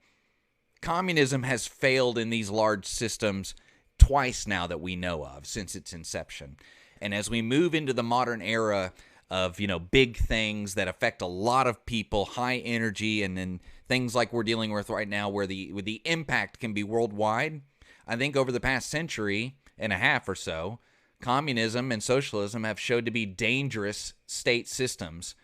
communism has failed in these large systems twice now that we know of since its inception. And as we move into the modern era of, big things that affect a lot of people, high energy, and then things like we're dealing with right now where the impact can be worldwide, I think over the past century and a half or so, communism and socialism have showed to be dangerous state systems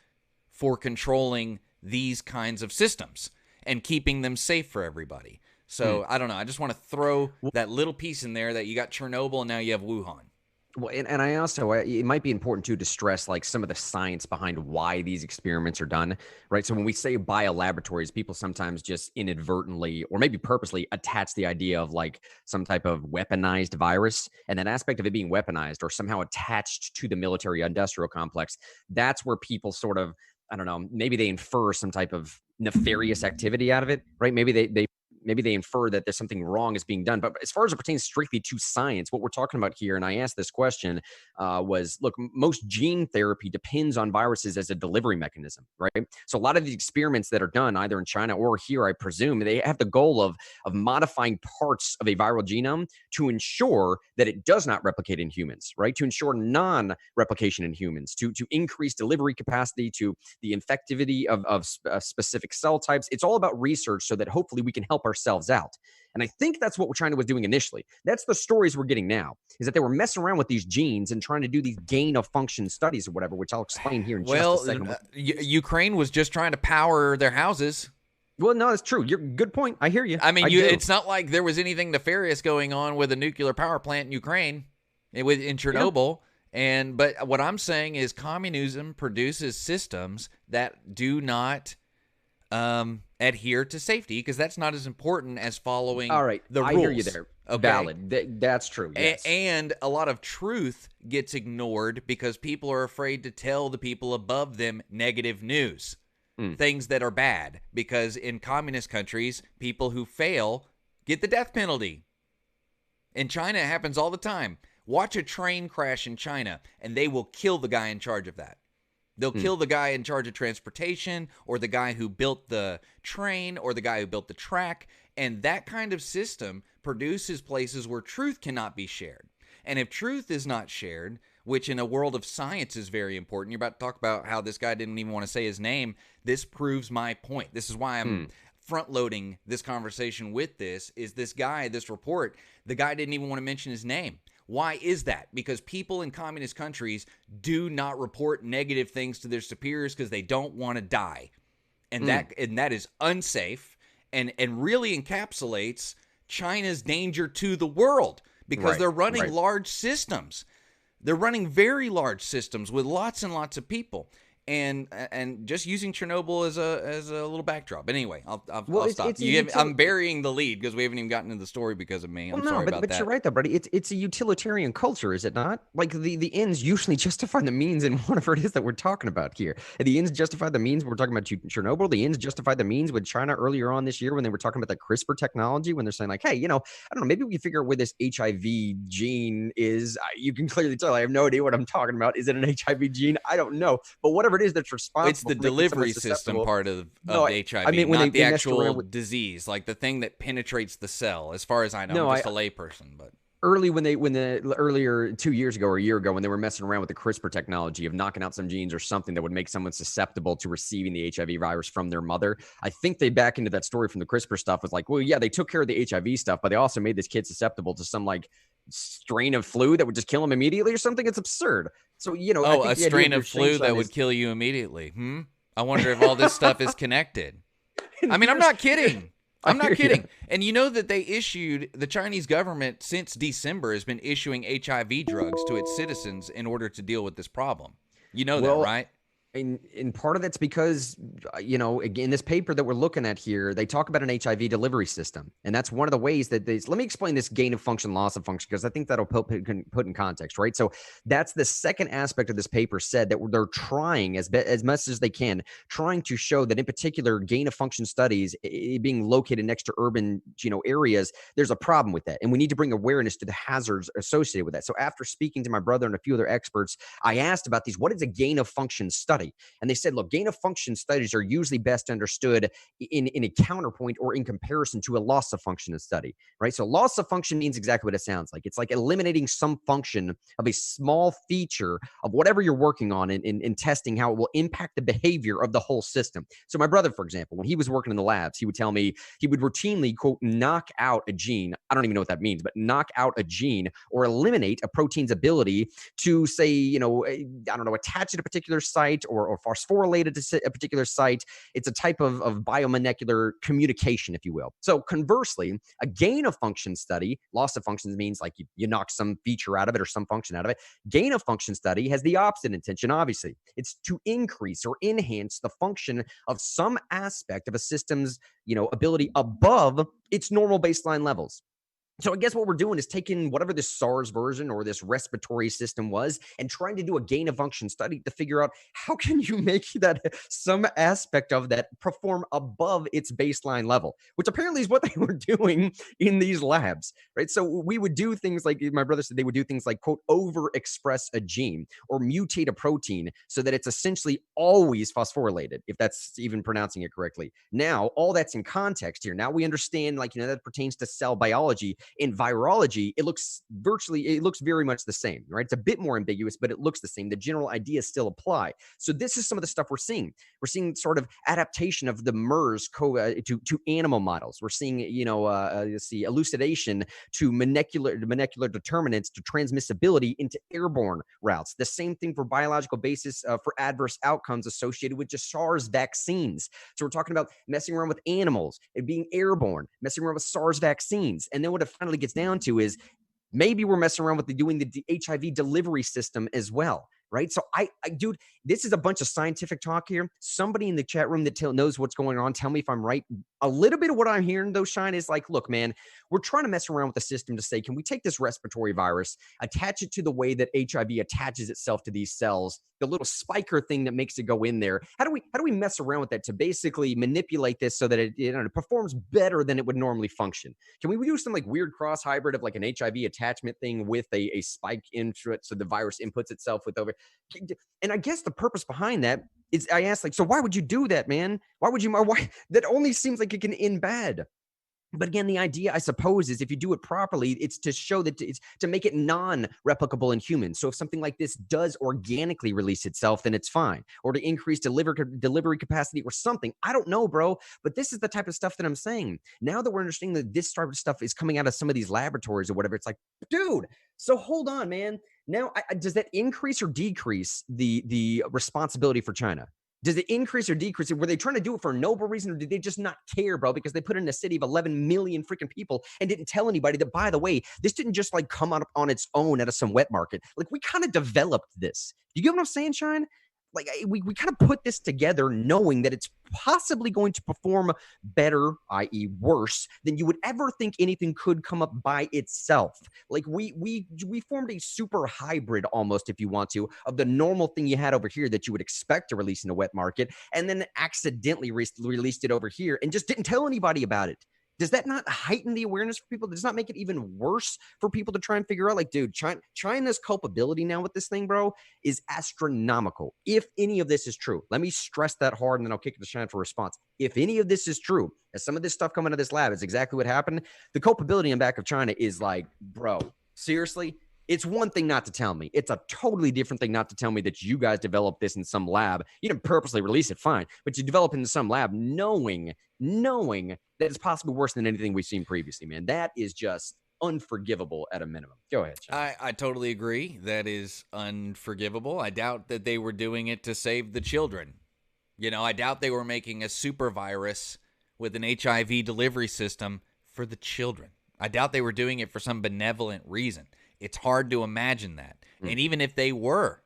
for controlling these kinds of systems and keeping them safe for everybody. So, I don't know. I just want to throw that little piece in there that you got Chernobyl and now you have Wuhan. Well, and I also, it might be important too to stress like some of the science behind why these experiments are done, right? So when we say biolaboratories, people sometimes just inadvertently or maybe purposely attach the idea of like some type of weaponized virus, and that aspect of it being weaponized or somehow attached to the military industrial complex. That's where people sort of, I don't know, maybe they infer some type of nefarious activity out of it, right? Maybe they infer that there's something wrong is being done. But as far as it pertains strictly to science, what we're talking about here, and I asked this question, was, look, most gene therapy depends on viruses as a delivery mechanism, right? So a lot of the experiments that are done either in China or here, I presume, they have the goal of modifying parts of a viral genome to ensure that it does not replicate in humans, right? To ensure non-replication in humans, to increase delivery capacity, to the infectivity of specific cell types. It's all about research so that hopefully we can help ourselves out. And I think that's what China was doing initially. That's the stories we're getting now, is that they were messing around with these genes and trying to do these gain of function studies or whatever, which I'll explain here in just a second. Ukraine was just trying to power their houses. Well, no, it's true. You're good point. I hear you. I mean, it's not like there was anything nefarious going on with a nuclear power plant in Ukraine, in Chernobyl. Yeah. But what I'm saying is communism produces systems that do not adhere to safety, because that's not as important as following the rules. I hear you there. Okay? Valid. That's true. Yes. And a lot of truth gets ignored because people are afraid to tell the people above them negative news, things that are bad. Because in communist countries, people who fail get the death penalty. In China, it happens all the time. Watch a train crash in China, and they will kill the guy in charge of that. They'll kill the guy in charge of transportation, or the guy who built the train, or the guy who built the track. And that kind of system produces places where truth cannot be shared. And if truth is not shared, which in a world of science is very important, you're about to talk about how this guy didn't even want to say his name. This proves my point. This is why I'm front-loading this conversation with this guy, this report, the guy didn't even want to mention his name. Why is that? Because people in communist countries do not report negative things to their superiors because they don't want to die. And that is unsafe and really encapsulates China's danger to the world, because they're running large systems. They're running very large systems with lots and lots of people. And just using Chernobyl as a little backdrop. But anyway, I'll stop. I'm burying the lead because we haven't even gotten into the story because of me. I'm sorry about that. But you're right, though, buddy. It's a utilitarian culture, is it not? Like the ends usually justify the means in whatever it is that we're talking about here. And the ends justify the means. We're talking about Chernobyl. The ends justify the means with China earlier on this year when they were talking about the CRISPR technology, when they're saying like, hey, I don't know, maybe we can figure out where this HIV gene is. You can clearly tell I have no idea what I'm talking about. Is it an HIV gene? I don't know. But whatever it is that's responsible. It's the delivery system part of the HIV, not the actual disease, like the thing that penetrates the cell. As far as I know, I'm just a layperson. But earlier 2 years ago or a year ago, when they were messing around with the CRISPR technology of knocking out some genes or something that would make someone susceptible to receiving the HIV virus from their mother, I think they back into that story from the CRISPR stuff was like, well, yeah, they took care of the HIV stuff, but they also made this kid susceptible to some like strain of flu that would just kill him immediately or something. It's absurd. So, a strain of flu that would kill you immediately. I wonder if all this stuff is connected. I mean, I'm not kidding. I'm not kidding. And you know that the Chinese government since December has been issuing HIV drugs to its citizens in order to deal with this problem. You know that, right? And part of that's because, again, this paper that we're looking at here, they talk about an HIV delivery system. And that's one of the ways that let me explain this gain of function, loss of function, because I think that'll put in context, right? So that's the second aspect of this paper said that they're trying as much as they can, trying to show that in particular gain of function studies being located next to urban, areas, there's a problem with that. And we need to bring awareness to the hazards associated with that. So after speaking to my brother and a few other experts, I asked about what is a gain of function study? And they said, look, gain of function studies are usually best understood in a counterpoint or in comparison to a loss of function study, right? So loss of function means exactly what it sounds like. It's like eliminating some function of a small feature of whatever you're working on in testing how it will impact the behavior of the whole system. So my brother, for example, when he was working in the labs, he would tell me he would routinely, quote, knock out a gene. I don't even know what that means, but knock out a gene or eliminate a protein's ability to say, attach to a particular site or phosphorylated to a particular site. It's a type of biomolecular communication, if you will. So conversely, a gain of function study, loss of functions means like you knock some feature out of it or some function out of it. Gain of function study has the opposite intention, obviously. It's to increase or enhance the function of some aspect of a system's, ability above its normal baseline levels. So I guess what we're doing is taking whatever this SARS version or this respiratory system was and trying to do a gain of function study to figure out how can you make that some aspect of that perform above its baseline level, which apparently is what they were doing in these labs, right? So we would do things like, my brother said, they would do things like, quote, overexpress a gene or mutate a protein so that it's essentially always phosphorylated, if that's even pronouncing it correctly. Now, all that's in context here. Now we understand, that pertains to cell biology. in virology, it looks very much the same, right? It's a bit more ambiguous, but it looks the same. The general ideas still apply. So this is some of the stuff we're seeing. We're seeing sort of adaptation of the MERS to animal models. We're seeing, elucidation to molecular determinants to transmissibility into airborne routes. The same thing for biological basis for adverse outcomes associated with just SARS vaccines. So we're talking about messing around with animals and being airborne, messing around with SARS vaccines. And then what it finally gets down to is maybe we're messing around with doing the HIV delivery system as well, right? So dude, this is a bunch of scientific talk here. Somebody in the chat room that knows what's going on, tell me if I'm right. A little bit of what I'm hearing, though, Shine, is like, look, man, we're trying to mess around with the system to say, can we take this respiratory virus, attach it to the way that HIV attaches itself to these cells, the little spiker thing that makes it go in there? How do we mess around with that to basically manipulate this so that it performs better than it would normally function? Can we do some like weird cross hybrid of like an HIV attachment thing with a spike into it so the virus inputs itself with over? And I guess the purpose behind that is, I asked, like, so why would you do that, man? Why? That only seems like it can end bad. But again, the idea, I suppose, is if you do it properly, it's to show that it's to make it non-replicable in humans. So if something like this does organically release itself, then it's fine. Or to increase delivery capacity or something. I don't know, bro. But this is the type of stuff that I'm saying. Now that we're understanding that this type of stuff is coming out of some of these laboratories or whatever, it's like, dude, so hold on, man. Now, does that increase or decrease the responsibility for China? Does it increase or decrease? Were they trying to do it for a noble reason, or did they just not care, bro? Because they put in a city of 11 million freaking people and didn't tell anybody that, by the way, this didn't just like come out on its own out of some wet market. Like, we kind of developed this. You get what I'm saying, Shine? Like, we kind of put this together knowing that it's possibly going to perform better, i.e. worse, than you would ever think anything could come up by itself. Like, we formed a super hybrid almost, if you want to, of the normal thing you had over here that you would expect to release in a wet market, and then accidentally released it over here and just didn't tell anybody about it. Does that not heighten the awareness for people? Does that not make it even worse for people to try and figure out, like, dude, China's culpability now with this thing, bro, is astronomical. If any of this is true, let me stress that hard, and then I'll kick it to Shine for a response. If any of this is true, as some of this stuff coming out of this lab is exactly what happened, the culpability in back of China is like, bro, seriously? It's one thing not to tell me. It's a totally different thing not to tell me that you guys developed this in some lab. You didn't purposely release it, fine. But you develop it in some lab knowing that it's possibly worse than anything we've seen previously, man. That is just unforgivable at a minimum. Go ahead, Sean. I totally agree. That is unforgivable. I doubt that they were doing it to save the children. You know, I doubt they were making a super virus with an HIV delivery system for the children. I doubt they were doing it for some benevolent reason. It's hard to imagine that. And even if they were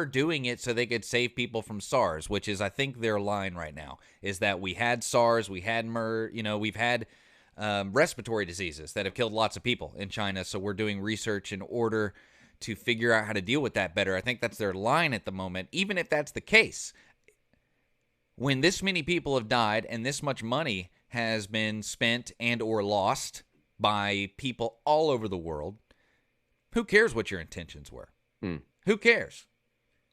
doing it so they could save people from SARS, which is, I think, their line right now, is that we had SARS, we had MERS, we've had respiratory diseases that have killed lots of people in China, so we're doing research in order to figure out how to deal with that better. I think that's their line at the moment. Even if that's the case, when this many people have died and this much money has been spent and or lost by people all over the world, who cares what your intentions were? Who cares?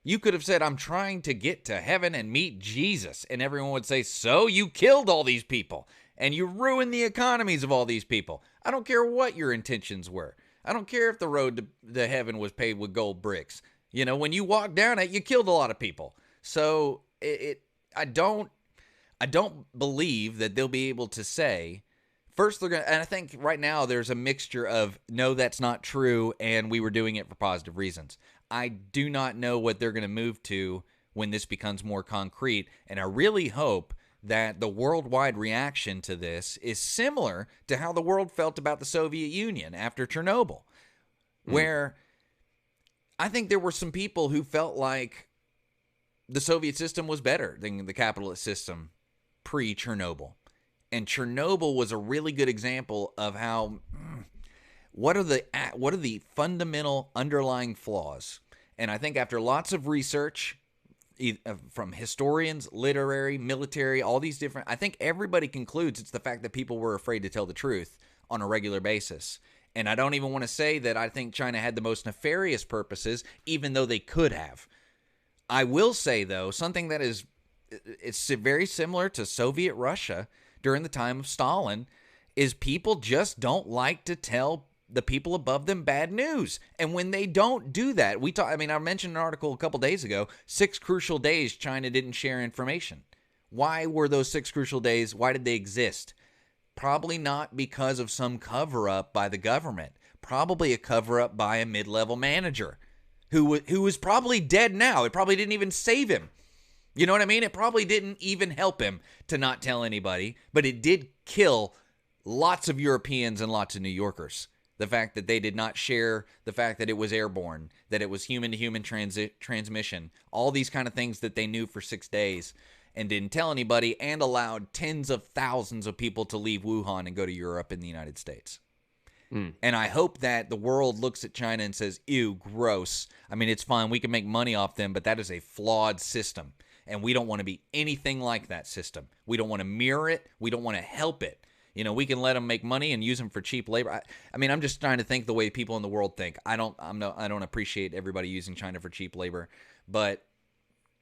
You could have said, I'm trying to get to heaven and meet Jesus. And everyone would say, so you killed all these people and you ruined the economies of all these people. I don't care what your intentions were. I don't care if the road to heaven was paved with gold bricks. You know, when you walked down it, you killed a lot of people. So I don't believe that they'll be able to say, first, they're going to, and I think right now there's a mixture of, no, that's not true, and we were doing it for positive reasons. I do not know what they're going to move to when this becomes more concrete, and I really hope that the worldwide reaction to this is similar to how the world felt about the Soviet Union after Chernobyl, where I think there were some people who felt like the Soviet system was better than the capitalist system pre-Chernobyl. And Chernobyl was a really good example of how what are the fundamental underlying flaws. And I think after lots of research from historians, literary, military, all these different, I think everybody concludes it's the fact that people were afraid to tell the truth on a regular basis. And I don't even want to say that I think China had the most nefarious purposes, even though they could have. I will say, though, something that it's very similar to Soviet Russia during the time of Stalin is people just don't like to tell the people above them bad news. And when they don't do that, I mentioned an article a couple days ago, 6 crucial days China didn't share information. Why were those 6 crucial days? Why did they exist? Probably not because of some cover-up by the government. Probably a cover-up by a mid-level manager who is probably dead now. It probably didn't even save him. You know what I mean? It probably didn't even help him to not tell anybody, but it did kill lots of Europeans and lots of New Yorkers. The fact that they did not share, the fact that it was airborne, that it was human-to-human transmission, all these kind of things that they knew for 6 days and didn't tell anybody, and allowed tens of thousands of people to leave Wuhan and go to Europe and the United States. And I hope that the world looks at China and says, ew, gross. I mean, it's fine. We can make money off them, but that is a flawed system. And we don't want to be anything like that system. We don't want to mirror it. We don't want to help it. You know, we can let them make money and use them for cheap labor. I mean, I'm just trying to think the way people in the world think. I don't appreciate everybody using China for cheap labor, but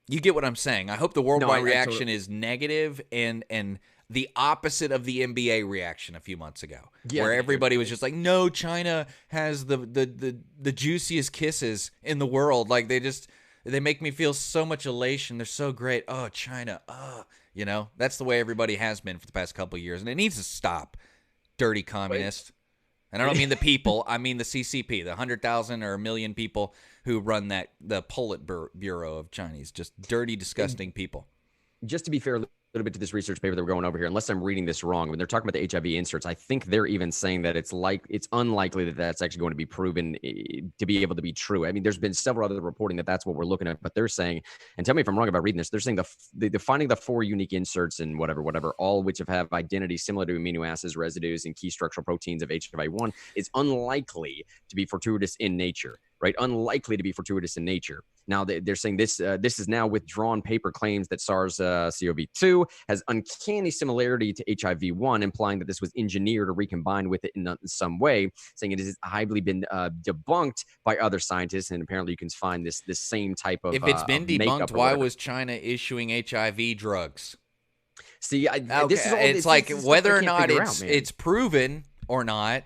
you get what I'm saying. I hope the worldwide reaction is negative and the opposite of the NBA reaction a few months ago, where everybody was just like, "No, China has the juiciest kisses in the world. Like they make me feel so much elation. They're so great. Oh, China. Oh." You know, that's the way everybody has been for the past couple of years, and it needs to stop. Dirty communist. And I don't mean the people. I mean the CCP, the 100,000 or a million people who run the Politburo of Chinese. Just dirty, disgusting people. Just to be fair, little bit to this research paper that we're going over here, unless I'm reading this wrong, when they're talking about the HIV inserts, I think they're even saying that it's unlikely that that's actually going to be proven to be able to be true. I mean, there's been several other reporting that that's what we're looking at, but they're saying, and tell me if I'm wrong about reading this, they're saying the finding the 4 unique inserts and whatever, all which have identities similar to amino acids, residues, and key structural proteins of HIV-1 is unlikely to be fortuitous in nature. Right, unlikely to be fortuitous in nature. Now they're saying this is now withdrawn paper claims that SARS-CoV-2 has uncanny similarity to HIV-1, implying that this was engineered or recombined with it in some way. Saying it has highly been debunked by other scientists, and apparently you can find this same type of. If it's been debunked, why was China issuing HIV drugs? See, this is all, it's like whether or not it's proven or not.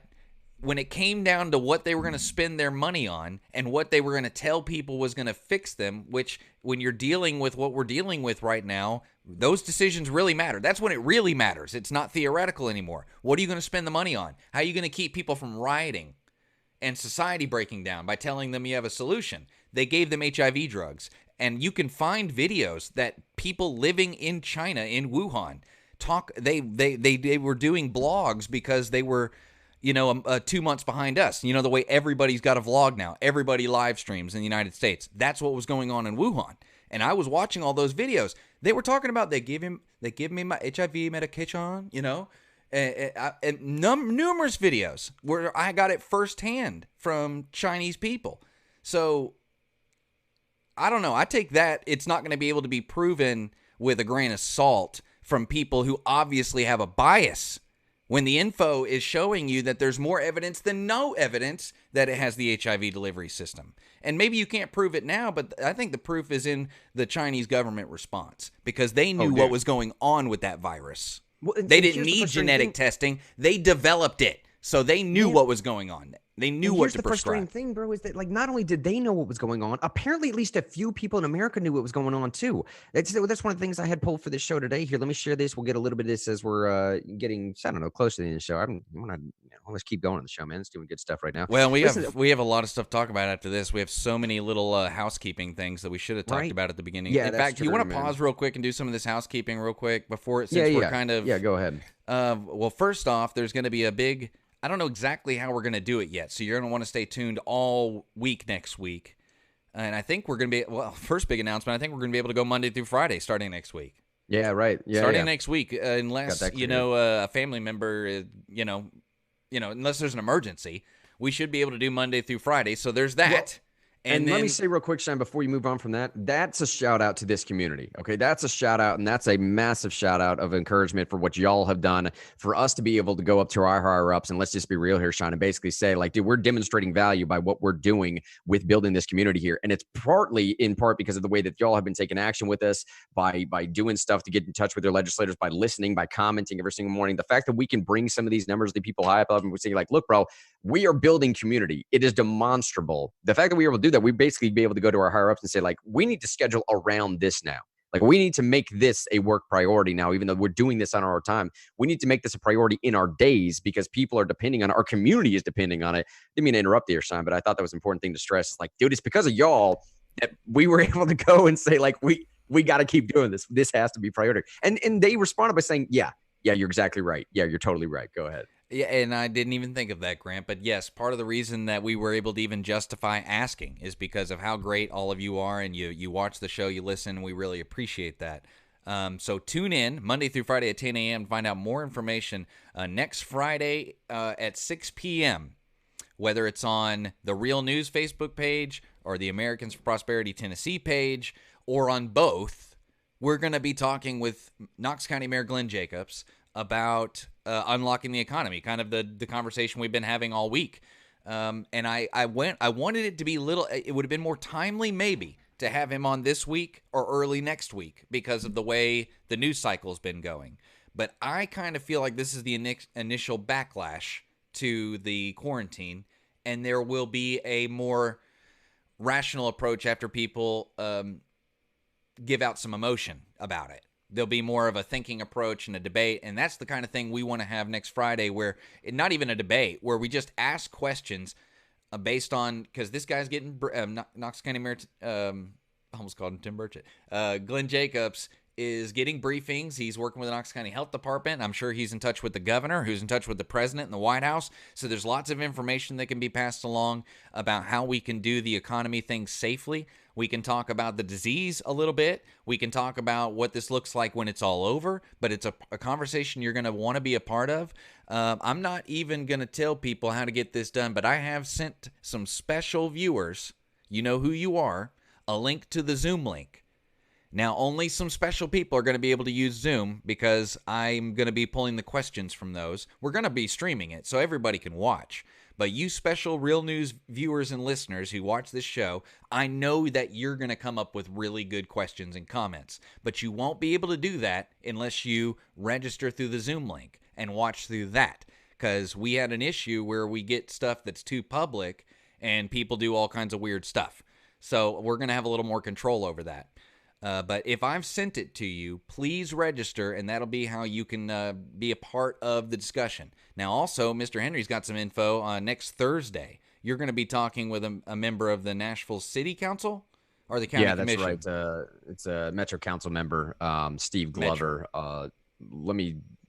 When it came down to what they were going to spend their money on and what they were going to tell people was going to fix them, which when you're dealing with what we're dealing with right now, those decisions really matter. That's when it really matters. It's not theoretical anymore. What are you going to spend the money on? How are you going to keep people from rioting and society breaking down by telling them you have a solution? They gave them HIV drugs. And you can find videos that people living in China, in Wuhan, they were doing blogs because they were 2 months behind us. You know, the way everybody's got a vlog now. Everybody live streams in the United States. That's what was going on in Wuhan. And I was watching all those videos. They were talking about they give me my HIV medication, and numerous videos where I got it firsthand from Chinese people. So I don't know. I take that it's not going to be able to be proven with a grain of salt from people who obviously have a bias, when the info is showing you that there's more evidence than no evidence that it has the HIV delivery system. And maybe you can't prove it now, but I think the proof is in the Chinese government response, because they knew what was going on with that virus. Well, they didn't need genetic testing. They developed it. So they knew what was going on. They knew what to prescribe. The frustrating thing, bro, is that not only did they know what was going on, apparently at least a few people in America knew what was going on too. That's one of the things I had pulled for this show today. Here, let me share this. We'll get a little bit of this as we're getting, close to the end of the show. Let's keep going on the show, man. It's doing good stuff right now. Well, we have a lot of stuff to talk about after this. We have so many little housekeeping things that we should have talked about at the beginning. Yeah, in fact, do you want to pause real quick and do some of this housekeeping real quick before we're kind of go ahead. Well, first off, there's going to be a big. I don't know exactly how we're going to do it yet, so you're going to want to stay tuned all week next week. And I think we're going to be, first big announcement, I think we're going to be able to go Monday through Friday starting next week. Yeah, right. Yeah, starting next week, unless, a family member, unless there's an emergency, we should be able to do Monday through Friday. So there's that. And then, let me say real quick, Shine, before you move on from that, that's a shout out to this community. Okay. That's a shout out. And that's a massive shout out of encouragement for what y'all have done for us to be able to go up to our higher ups. And let's just be real here, Shine, and basically say, like, dude, we're demonstrating value by what we're doing with building this community here. And it's partly in part because of the way that y'all have been taking action with us by doing stuff to get in touch with your legislators, by listening, by commenting every single morning. The fact that we can bring some of these numbers to people high up and we say, like, look, bro, we are building community. It is demonstrable. The fact that we were able to do that, we basically be able to go to our higher ups and say, like, we need to schedule around this now. Like, we need to make this a work priority now, even though we're doing this on our time. We need to make this a priority in our days because people are depending on it. Our community is depending on it. Didn't mean to interrupt you, Sean, but I thought that was an important thing to stress. It's like, dude, it's because of y'all that we were able to go and say, like, we got to keep doing this. This has to be priority. And they responded by saying, yeah, you're exactly right. Yeah, you're totally right. Go ahead. Yeah, and I didn't even think of that, Grant. But yes, part of the reason that we were able to even justify asking is because of how great all of you are, and you watch the show, you listen, and we really appreciate that. So tune in Monday through Friday at 10 a.m. to find out more information next Friday at 6 p.m., whether it's on the Real News Facebook page or the Americans for Prosperity Tennessee page or on both. We're going to be talking with Knox County Mayor Glenn Jacobs about unlocking the economy, kind of the conversation we've been having all week. And I wanted it to be it would have been more timely maybe to have him on this week or early next week because of the way the news cycle has been going. But I kind of feel like this is the initial backlash to the quarantine, and there will be a more rational approach after people give out some emotion about it. There'll be more of a thinking approach and a debate, and that's the kind of thing we want to have next Friday, where not even a debate, where we just ask questions based on, because this guy's getting Knox County Mayor, almost called him Tim Burchett. Glenn Jacobs is getting briefings. He's working with the Knox County Health Department. I'm sure he's in touch with the governor, who's in touch with the president and the White House. So there's lots of information that can be passed along about how we can do the economy thing safely. We can talk about the disease a little bit. We can talk about what this looks like when it's all over, but it's a conversation you're going to want to be a part of. I'm not even going to tell people how to get this done, but I have sent some special viewers, you know who you are, a link to the Zoom link. Now, only some special people are going to be able to use Zoom because I'm going to be pulling the questions from those. We're going to be streaming it so everybody can watch. But you special Real News viewers and listeners who watch this show, I know that you're going to come up with really good questions and comments. But you won't be able to do that unless you register through the Zoom link and watch through that. Because we had an issue where we get stuff that's too public and people do all kinds of weird stuff. So we're going to have a little more control over that. But if I've sent it to you, please register, and that'll be how you can be a part of the discussion. Now, also, Mr. Henry's got some info on next Thursday. You're going to be talking with a member of the Nashville City Council or the County Commission? Yeah, that's right. It's a Metro Council member, Steve Glover.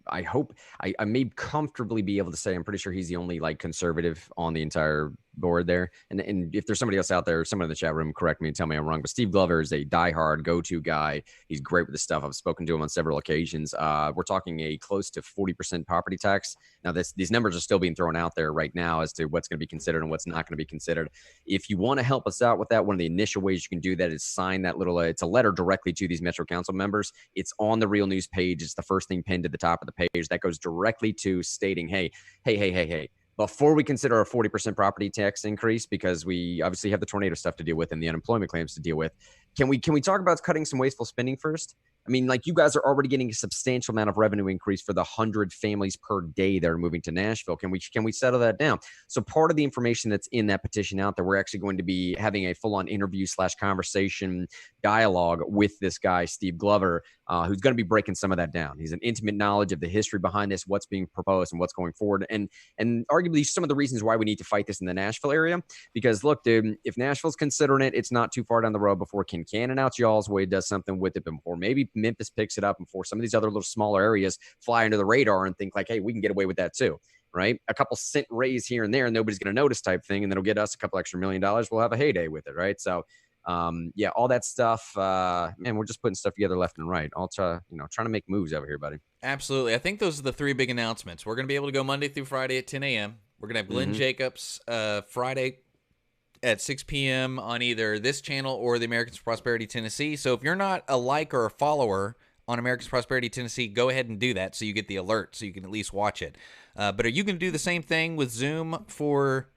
I hope I may comfortably be able to say I'm pretty sure he's the only conservative on the entire board there. And if there's somebody else out there, someone in the chat room, correct me and tell me I'm wrong. But Steve Glover is a diehard go-to guy. He's great with this stuff. I've spoken to him on several occasions. We're talking a close to 40% property tax. Now, these numbers are still being thrown out there right now as to what's going to be considered and what's not going to be considered. If you want to help us out with that, one of the initial ways you can do that is sign that little, it's a letter directly to these Metro Council members. It's on the Real News page. It's the first thing pinned to the top of the page. That goes directly to stating, hey, before we consider a 40% property tax increase, because we obviously have the tornado stuff to deal with and the unemployment claims to deal with, can we talk about cutting some wasteful spending first? I mean, you guys are already getting a substantial amount of revenue increase for the 100 families per day that are moving to Nashville. Can we settle that down? So part of the information that's in that petition out there, we're actually going to be having a full-on interview / conversation dialogue with this guy, Steve Glover, who's going to be breaking some of that down. He's an intimate knowledge of the history behind this, what's being proposed and what's going forward, and arguably some of the reasons why we need to fight this in the Nashville area. Because look, dude, if Nashville's considering it, it's not too far down the road before Kincannon out y'all's way does something with it, before maybe Memphis picks it up, and before some of these other little smaller areas fly under the radar and think hey, we can get away with that too, right? A couple cent raise here and there, and nobody's going to notice type thing, and then it'll get us a couple extra $1 million. We'll have a heyday with it, right? So, all that stuff, man, we're just putting stuff together left and right. I'll trying to make moves over here, buddy. Absolutely. I think those are the three big announcements. We're going to be able to go Monday through Friday at 10 a.m. We're going to have Glenn Jacobs Friday at 6 p.m. on either this channel or the Americans for Prosperity Tennessee. So if you're not a like or a follower on Americans for Prosperity Tennessee, go ahead and do that so you get the alert so you can at least watch it. But are you going to do the same thing with Zoom for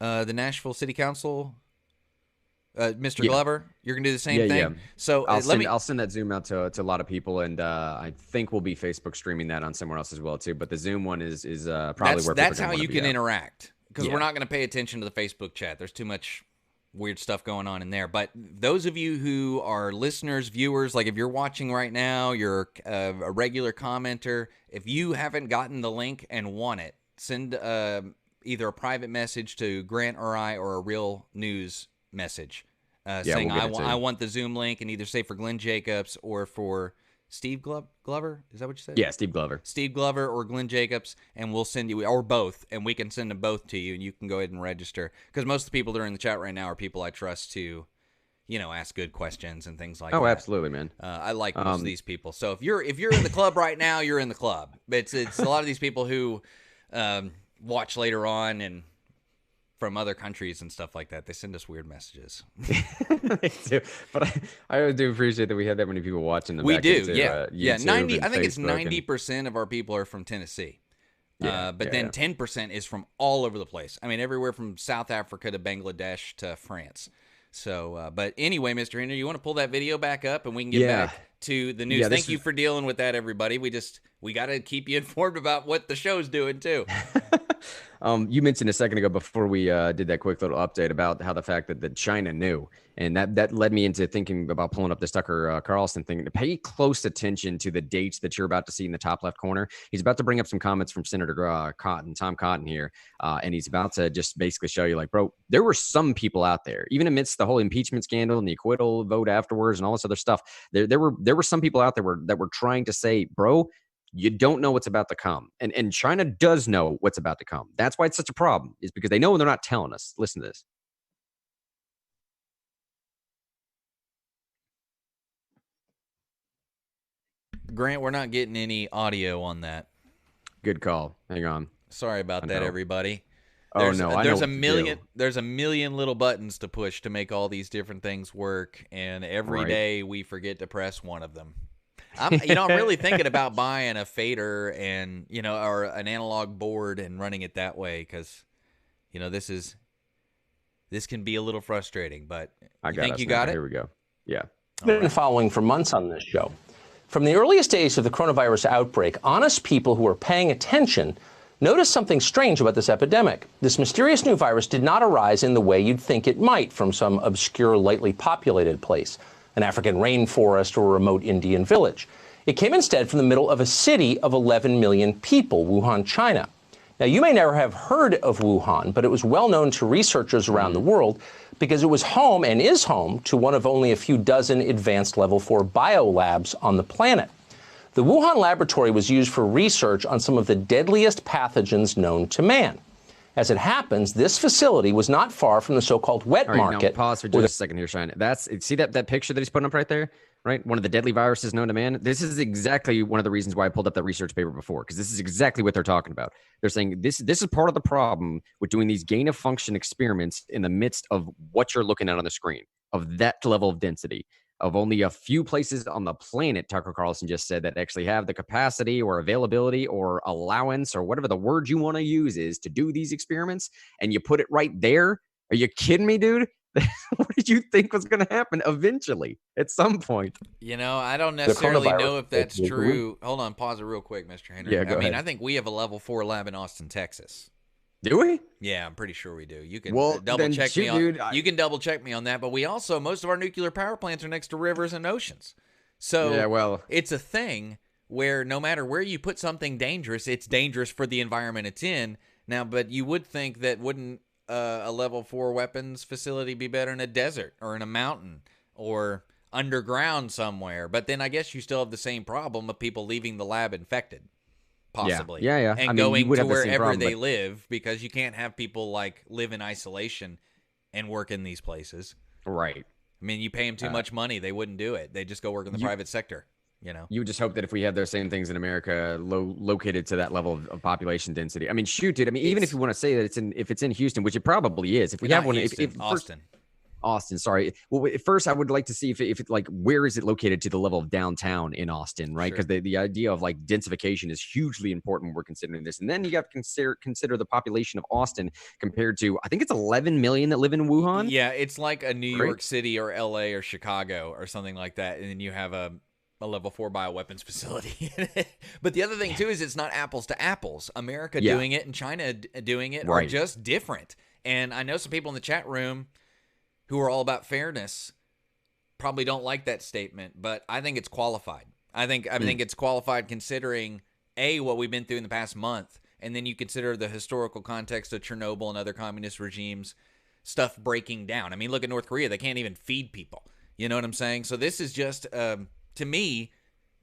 the Nashville City Council? Mr. Glover, you're gonna do the same thing. Yeah. So I'll send that Zoom out to a lot of people, and I think we'll be Facebook streaming that on somewhere else as well too. But the Zoom one is probably where that's how you can interact, because we're not going to pay attention to the Facebook chat. There's too much weird stuff going on in there. But those of you who are listeners, viewers, like if you're watching right now, you're a regular commenter. If you haven't gotten the link and want it, send either a private message to Grant or I, or a real news message. Saying I want the Zoom link, and either say for Glenn Jacobs or for Steve Glover. Is that what you said? Yeah, Steve Glover. Steve Glover or Glenn Jacobs, and we'll send you, or both, and we can send them both to you, and you can go ahead and register. Because most of the people that are in the chat right now are people I trust to, ask good questions and things like that. Oh, absolutely, man. I like most of these people. So if you're in the club right now, you're in the club. It's a lot of these people who watch later on and from other countries and stuff like that. They send us weird messages. They do. But I do appreciate that we have that many people watching them. We do, yeah. Yeah, 90. I think it's 90% of our people are from Tennessee. But then 10% is from all over the place. I mean, everywhere from South Africa to Bangladesh to France. So, but anyway, Mr. Henry, you want to pull that video back up and we can get back to the news. Thank you for dealing with that, everybody. We got to keep you informed about what the show's doing too. You mentioned a second ago before we did that quick little update about how the fact that China knew, and that led me into thinking about pulling up this Tucker Carlson thing. To pay close attention to the dates that you're about to see in the top left corner. He's about to bring up some comments from Senator Tom Cotton here, and he's about to just basically show you, like, bro, there were some people out there, even amidst the whole impeachment scandal and the acquittal vote afterwards and all this other stuff. There were some people out there that were trying to say, bro, you don't know what's about to come. And China does know what's about to come. That's why it's such a problem, is because they know and they're not telling us. Listen to this. Grant, we're not getting any audio on that. Good call. Hang on. Sorry about that, everybody. There's a million little buttons to push to make all these different things work, and every day we forget to press one of them. I'm really thinking about buying a fader and, or an analog board and running it that way, because, this can be a little frustrating, but you got it? Here we go. Yeah. Been following for months on this show. From the earliest days of the coronavirus outbreak, honest people who are paying attention noticed something strange about this epidemic. This mysterious new virus did not arise in the way you'd think it might from some obscure, lightly populated place, an African rainforest or a remote Indian village. It came instead from the middle of a city of 11 million people, Wuhan, China. Now, you may never have heard of Wuhan, but it was well known to researchers around the world because it was home and is home to one of only a few dozen advanced level 4 biolabs on the planet. The Wuhan laboratory was used for research on some of the deadliest pathogens known to man. As it happens, this facility was not far from the so-called wet market. Now, pause for just a second here, Shine. See that picture that he's putting up right there? Right? One of the deadly viruses known to man. This is exactly one of the reasons why I pulled up that research paper before, because this is exactly what they're talking about. They're saying this is part of the problem with doing these gain of function experiments in the midst of what you're looking at on the screen, of that level of density, of only a few places on the planet, Tucker Carlson just said, that actually have the capacity or availability or allowance or whatever the word you want to use is to do these experiments, and you put it right there. Are you kidding me, dude? What did you think was going to happen eventually at some point? I don't necessarily know if that's true. Hold on, pause it real quick, Mr. Henry. Yeah, go ahead. I think we have a level 4 lab in Austin, Texas. Do we? Yeah, I'm pretty sure we do. You can double check me on. Dude, you can double check me on that. But we also, most of our nuclear power plants are next to rivers and oceans. So it's a thing where no matter where you put something dangerous, it's dangerous for the environment it's in. Now, but you would think that wouldn't a level 4 weapons facility be better in a desert or in a mountain or underground somewhere? But then I guess you still have the same problem of people leaving the lab infected. Possibly. Yeah. And going to wherever they live, because you can't have people live in isolation and work in these places. Right. I mean, you pay them too much money, they wouldn't do it. They just go work in the private sector. You know, you would just hope that if we had those same things in America, located to that level of population density. I mean, shoot, dude. I mean, even if you want to say that if it's in Houston, which it probably is, if we have one, Houston, Austin. Austin, sorry. Well, at first I would like to see if it like, where is it located to the level of downtown in Austin, right? Because the idea of like densification is hugely important when we're considering this. And then you got to consider the population of Austin compared to, I think it's 11 million that live in Wuhan. Yeah, it's like a New York City or LA or Chicago or something like that. And then you have a level 4 bioweapons facility. But the other thing too is it's not apples to apples. America doing it and China doing it are just different. And I know some people in the chat room who are all about fairness probably don't like that statement, but I think it's qualified. I think it's qualified considering what we've been through in the past month, and then you consider the historical context of Chernobyl and other communist regimes, stuff breaking down. I mean, look at North Korea; they can't even feed people. You know what I'm saying? So this is just, to me,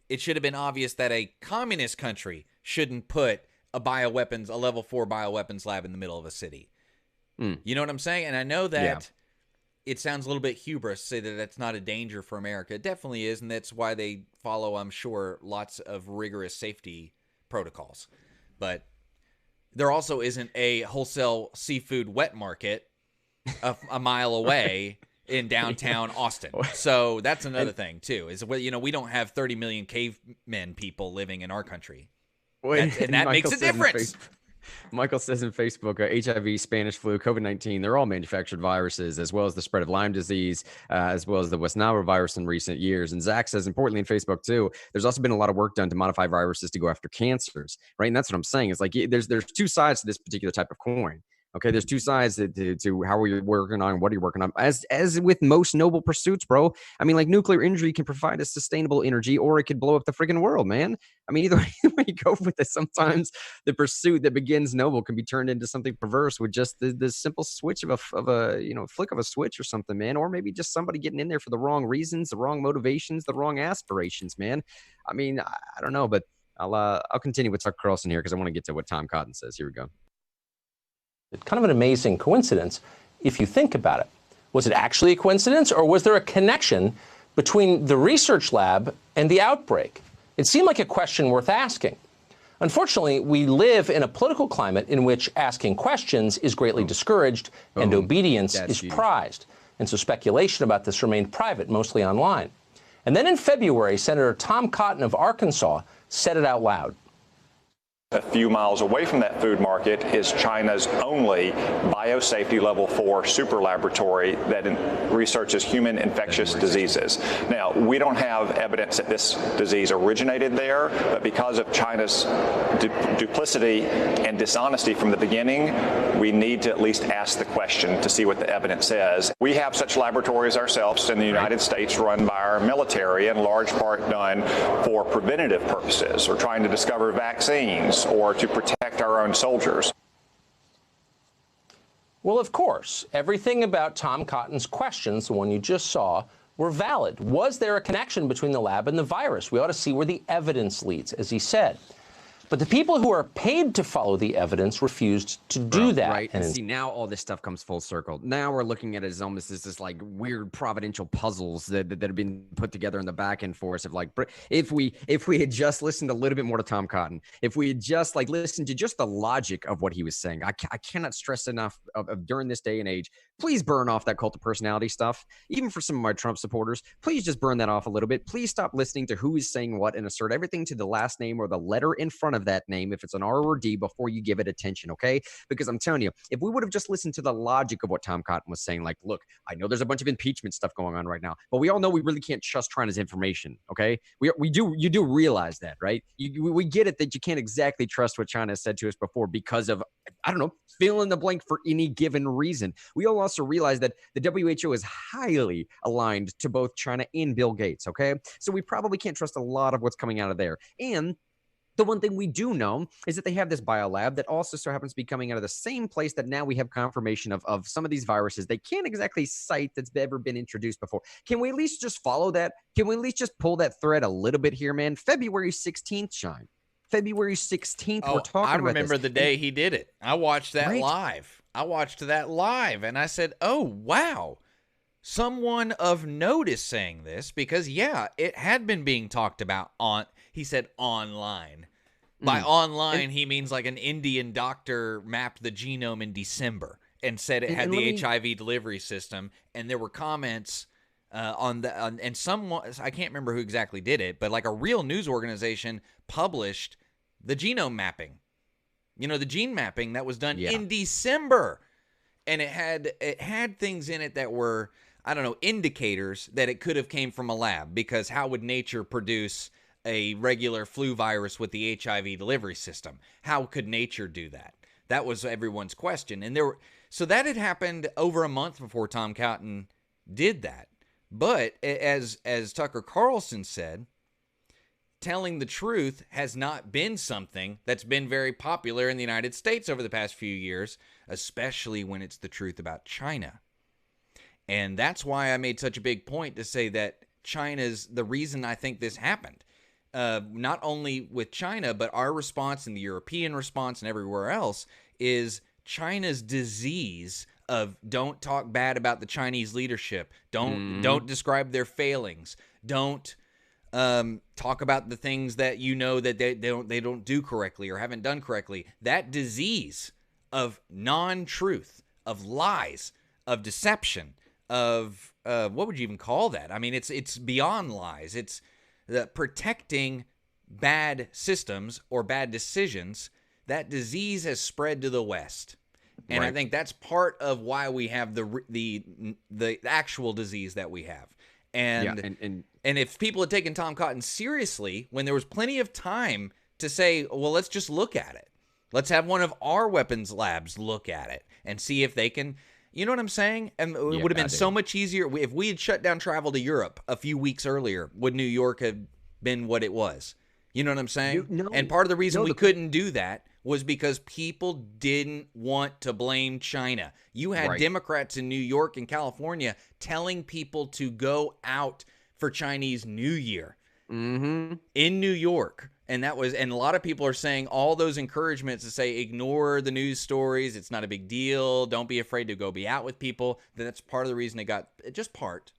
it should have been obvious that a communist country shouldn't put a level 4 bioweapons lab in the middle of a city. You know what I'm saying? And I know that. It sounds a little bit hubris to say that that's not a danger for America. It definitely is, and that's why they follow, I'm sure, lots of rigorous safety protocols. But there also isn't a wholesale seafood wet market a mile away in downtown Austin. So that's another thing, too, is, we don't have 30 million cavemen people living in our country. And that makes a difference. Michael says in Facebook, HIV, Spanish flu, COVID-19, they're all manufactured viruses, as well as the spread of Lyme disease, as well as the West Nile virus in recent years. And Zach says, importantly in Facebook too, there's also been a lot of work done to modify viruses to go after cancers, right? And that's what I'm saying. It's like there's two sides to this particular type of coin. Okay, there's two sides to how we're working on, what are you working on. As with most noble pursuits, bro. I mean, like nuclear energy can provide us sustainable energy, or it could blow up the freaking world, man. I mean, either way you go with it, sometimes the pursuit that begins noble can be turned into something perverse with just the simple switch of a flick of a switch or something, man. Or maybe just somebody getting in there for the wrong reasons, the wrong motivations, the wrong aspirations, man. I mean, I don't know, but I'll continue with Tucker Carlson here because I want to get to what Tom Cotton says. Here we go. Kind of an amazing coincidence if you think about it. Was it actually a coincidence, or was there a connection between the research lab and the outbreak? It seemed like a question worth asking. Unfortunately, we live in a political climate in which asking questions is greatly discouraged and obedience is prized. And so speculation about this remained private, mostly online. And then in February, Senator Tom Cotton of Arkansas said it out loud. A few miles away from that food market is China's only biosafety level 4 super laboratory that researches human infectious diseases. Now, we don't have evidence that this disease originated there, but because of China's duplicity and dishonesty from the beginning, we need to at least ask the question to see what the evidence says. We have such laboratories ourselves in the United States, run by our military, in large part done for preventative purposes, or trying to discover vaccines, or to protect our own soldiers. Well, of course, everything about Tom Cotton's questions, the one you just saw, were valid. Was there a connection between the lab and the virus? We ought to see where the evidence leads, as he said. But the people who are paid to follow the evidence refused to do that. Right. And see, now all this stuff comes full circle. Now we're looking at it as almost as this like weird providential puzzles that have been put together in the back end for us. Of like, if we had just listened a little bit more to Tom Cotton, if we had just like listened to just the logic of what he was saying, I cannot stress enough of during this day and age, please burn off that cult of personality stuff. Even for some of my Trump supporters, please just burn that off a little bit. Please stop listening to who is saying what and assert everything to the last name or the letter in front of that name, if it's an R or D, before you give it attention, okay? Because I'm telling you, if we would have just listened to the logic of what Tom Cotton was saying, like, look, I know there's a bunch of impeachment stuff going on right now, but we all know we really can't trust China's information, okay? You do realize that, right? We get it that you can't exactly trust what China has said to us before because of, I don't know, fill in the blank for any given reason. We all also realize that the WHO is highly aligned to both China and Bill Gates, okay? So we probably can't trust a lot of what's coming out of there. And the one thing we do know is that they have this biolab that also so happens to be coming out of the same place that now we have confirmation of some of these viruses they can't exactly cite that's ever been introduced before. Can we at least just follow that? Can we at least just pull that thread a little bit here, man? February 16th, Shine. February 16th, we're talking about I remember the day he did it. I watched that live. I watched that live, and I said, oh, wow. someone of note is saying this because, yeah, it had been being talked about he said online. By online, he means like an Indian doctor mapped the genome in December and said it had the HIV delivery system. And there were comments and someone, I can't remember who exactly did it, but like a real news organization published the genome mapping. You know, the gene mapping that was done in December. And it had things in it that were, I don't know, indicators that it could have came from a lab, because how would nature produce a regular flu virus with the HIV delivery system? How could nature do that? That was everyone's question. And so that had happened over a month before Tom Cotton did that. But as Tucker Carlson said, telling the truth has not been something that's been very popular in the United States over the past few years, especially when it's the truth about China. And that's why I made such a big point to say that China's the reason I think this happened. Not only with China, but our response and the European response and everywhere else is China's disease of don't talk bad about the Chinese leadership. Don't describe their failings. Don't talk about the things that you know that they don't do correctly or haven't done correctly. That disease of non-truth, of lies, of deception, of what would you even call that? I mean, it's beyond lies. It's protecting bad systems or bad decisions. That disease has spread to the West. And I think that's part of why we have the actual disease that we have. And if people had taken Tom Cotton seriously, when there was plenty of time to say, well, let's just look at it. Let's have one of our weapons labs look at it and see if they can, you know what I'm saying? And it would have been so much easier. If we had shut down travel to Europe a few weeks earlier, would New York have been what it was? You know what I'm saying? And part of the reason we couldn't do that was because people didn't want to blame China. You had Democrats in New York and California telling people to go out for Chinese New Year in New York. And a lot of people are saying all those encouragements to say, ignore the news stories. It's not a big deal. Don't be afraid to go be out with people. That's part of the reason it got, just part,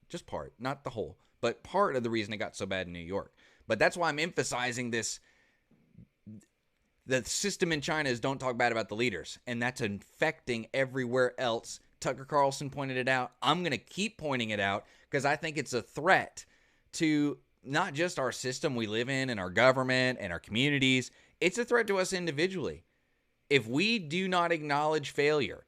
not the whole, but part of the reason it got so bad in New York. But that's why I'm emphasizing this. The system in China is don't talk bad about the leaders, and that's infecting everywhere else. Tucker Carlson pointed it out. I'm going to keep pointing it out because I think it's a threat to not just our system we live in and our government and our communities. It's a threat to us individually. If we do not acknowledge failure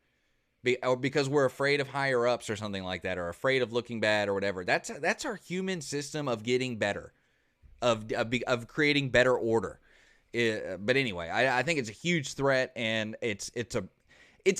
or because we're afraid of higher ups or something like that, or afraid of looking bad or whatever, that's our human system of getting better, of creating better order. But anyway, I think it's a huge threat, and it's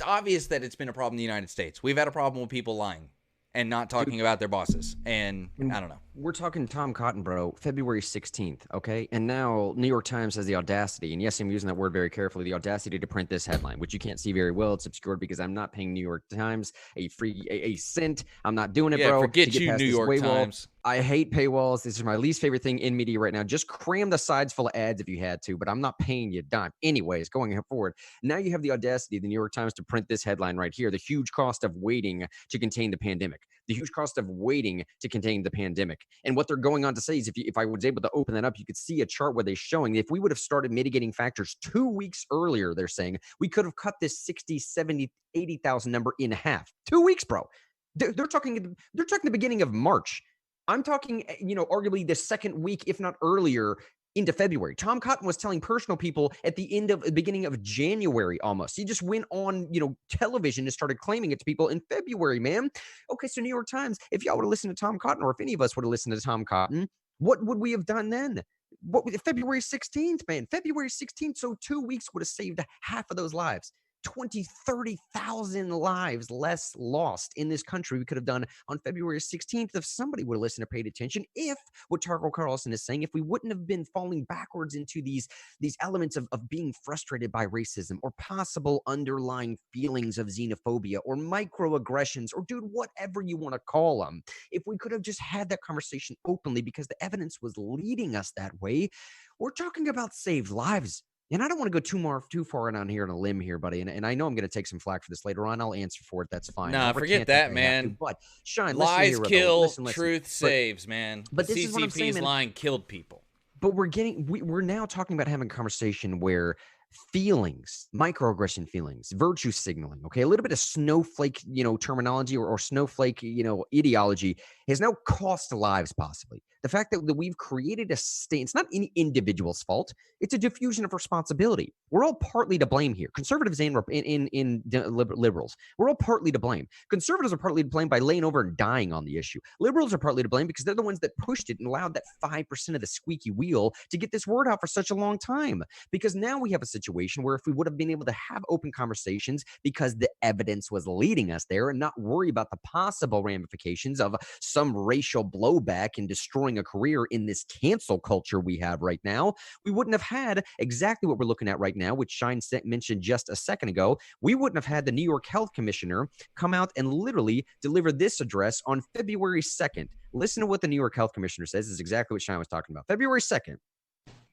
obvious that it's been a problem in the United States. We've had a problem with people lying and not talking about their bosses, and I don't know. We're talking Tom Cotton, bro, February 16th, okay? And now New York Times has the audacity, and yes, I'm using that word very carefully, the audacity to print this headline, which you can't see very well. It's obscured because I'm not paying New York Times a cent. I'm not doing it, bro. Forget you, New York Times. I hate paywalls. This is my least favorite thing in media right now. Just cram the sides full of ads if you had to, but I'm not paying you a dime. Anyways, going forward, now you have the audacity of the New York Times to print this headline right here, the huge cost of waiting to contain the pandemic. The huge cost of waiting to contain the pandemic. And what they're going on to say is if I was able to open that up, you could see a chart where they're showing if we would have started mitigating factors 2 weeks earlier, they're saying, we could have cut this 60, 70, 80,000 number in half. 2 weeks, bro. They're talking the beginning of March. I'm talking, arguably the second week, if not earlier, into February. Tom Cotton was telling personal people at the beginning of January almost. He just went on, television and started claiming it to people in February, man. Okay, so New York Times, if y'all would have listened to Tom Cotton, or if any of us would have listened to Tom Cotton, what would we have done then? February 16th, man. February 16th, so 2 weeks would have saved half of those lives. 20, 30,000 lives less lost in this country we could have done on February 16th if somebody would have listened or paid attention. If what Tucker Carlson is saying, if we wouldn't have been falling backwards into these elements of being frustrated by racism or possible underlying feelings of xenophobia or microaggressions or, dude, whatever you want to call them, if we could have just had that conversation openly because the evidence was leading us that way, we're talking about saved lives. And I don't want to go too far on here on a limb here, buddy. And I know I'm going to take some flack for this later on. I'll answer for it. That's fine. Nah, forget that, man. But Shine, lies listen kill, listen. truth saves, man. But the this is what I'm saying, CCP's man. lying killed people. But we're now talking about having a conversation where feelings, microaggression feelings, virtue signaling, okay, a little bit of snowflake, terminology or snowflake, ideology has now cost lives possibly. The fact that we've created a state, it's not any individual's fault. It's a diffusion of responsibility. We're all partly to blame here. Conservatives and liberals, we're all partly to blame. Conservatives are partly to blame by laying over and dying on the issue. Liberals are partly to blame because they're the ones that pushed it and allowed that 5% of the squeaky wheel to get this word out for such a long time. Because now we have a situation where if we would have been able to have open conversations because the evidence was leading us there and not worry about the possible ramifications of some racial blowback and destroying a career in this cancel culture we have right now, we wouldn't have had exactly what we're looking at right now, which Shine mentioned just a second ago. We wouldn't have had the New York Health Commissioner come out and literally deliver this address on February 2nd. Listen to what the New York Health Commissioner says. This is exactly what Shine was talking about. February 2nd.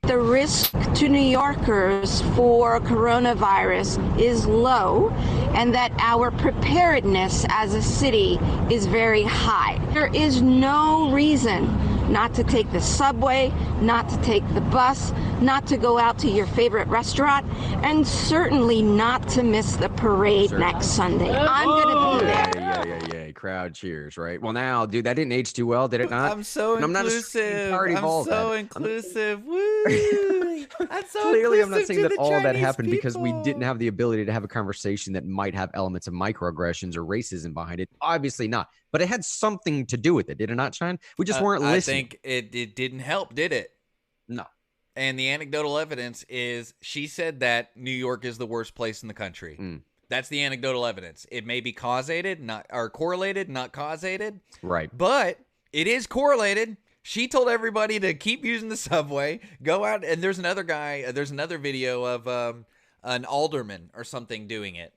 The risk to New Yorkers for coronavirus is low, and that our preparedness as a city is very high. There is no reason not to take the subway, not to take the bus, not to go out to your favorite restaurant, and certainly not to miss the parade next Sunday. I'm going to be there. Yeah. Crowd cheers, right? Well, now, dude, that didn't age too well, did it not? I'm so inclusive. I'm so inclusive. Woo! I'm so Clearly, I'm not saying that all that Chinese happened because we people. didn't have the ability to have a conversation that might have elements of microaggressions or racism behind it. Obviously not. But it had something to do with it, did it not, Shine? We just weren't listening. I think it didn't help, did it? No. And the anecdotal evidence is she said that New York is the worst place in the country. That's the anecdotal evidence. It may be correlated, not causated. Right. But it is correlated. She told everybody to keep using the subway, go out, and there's another video of an alderman or something doing it,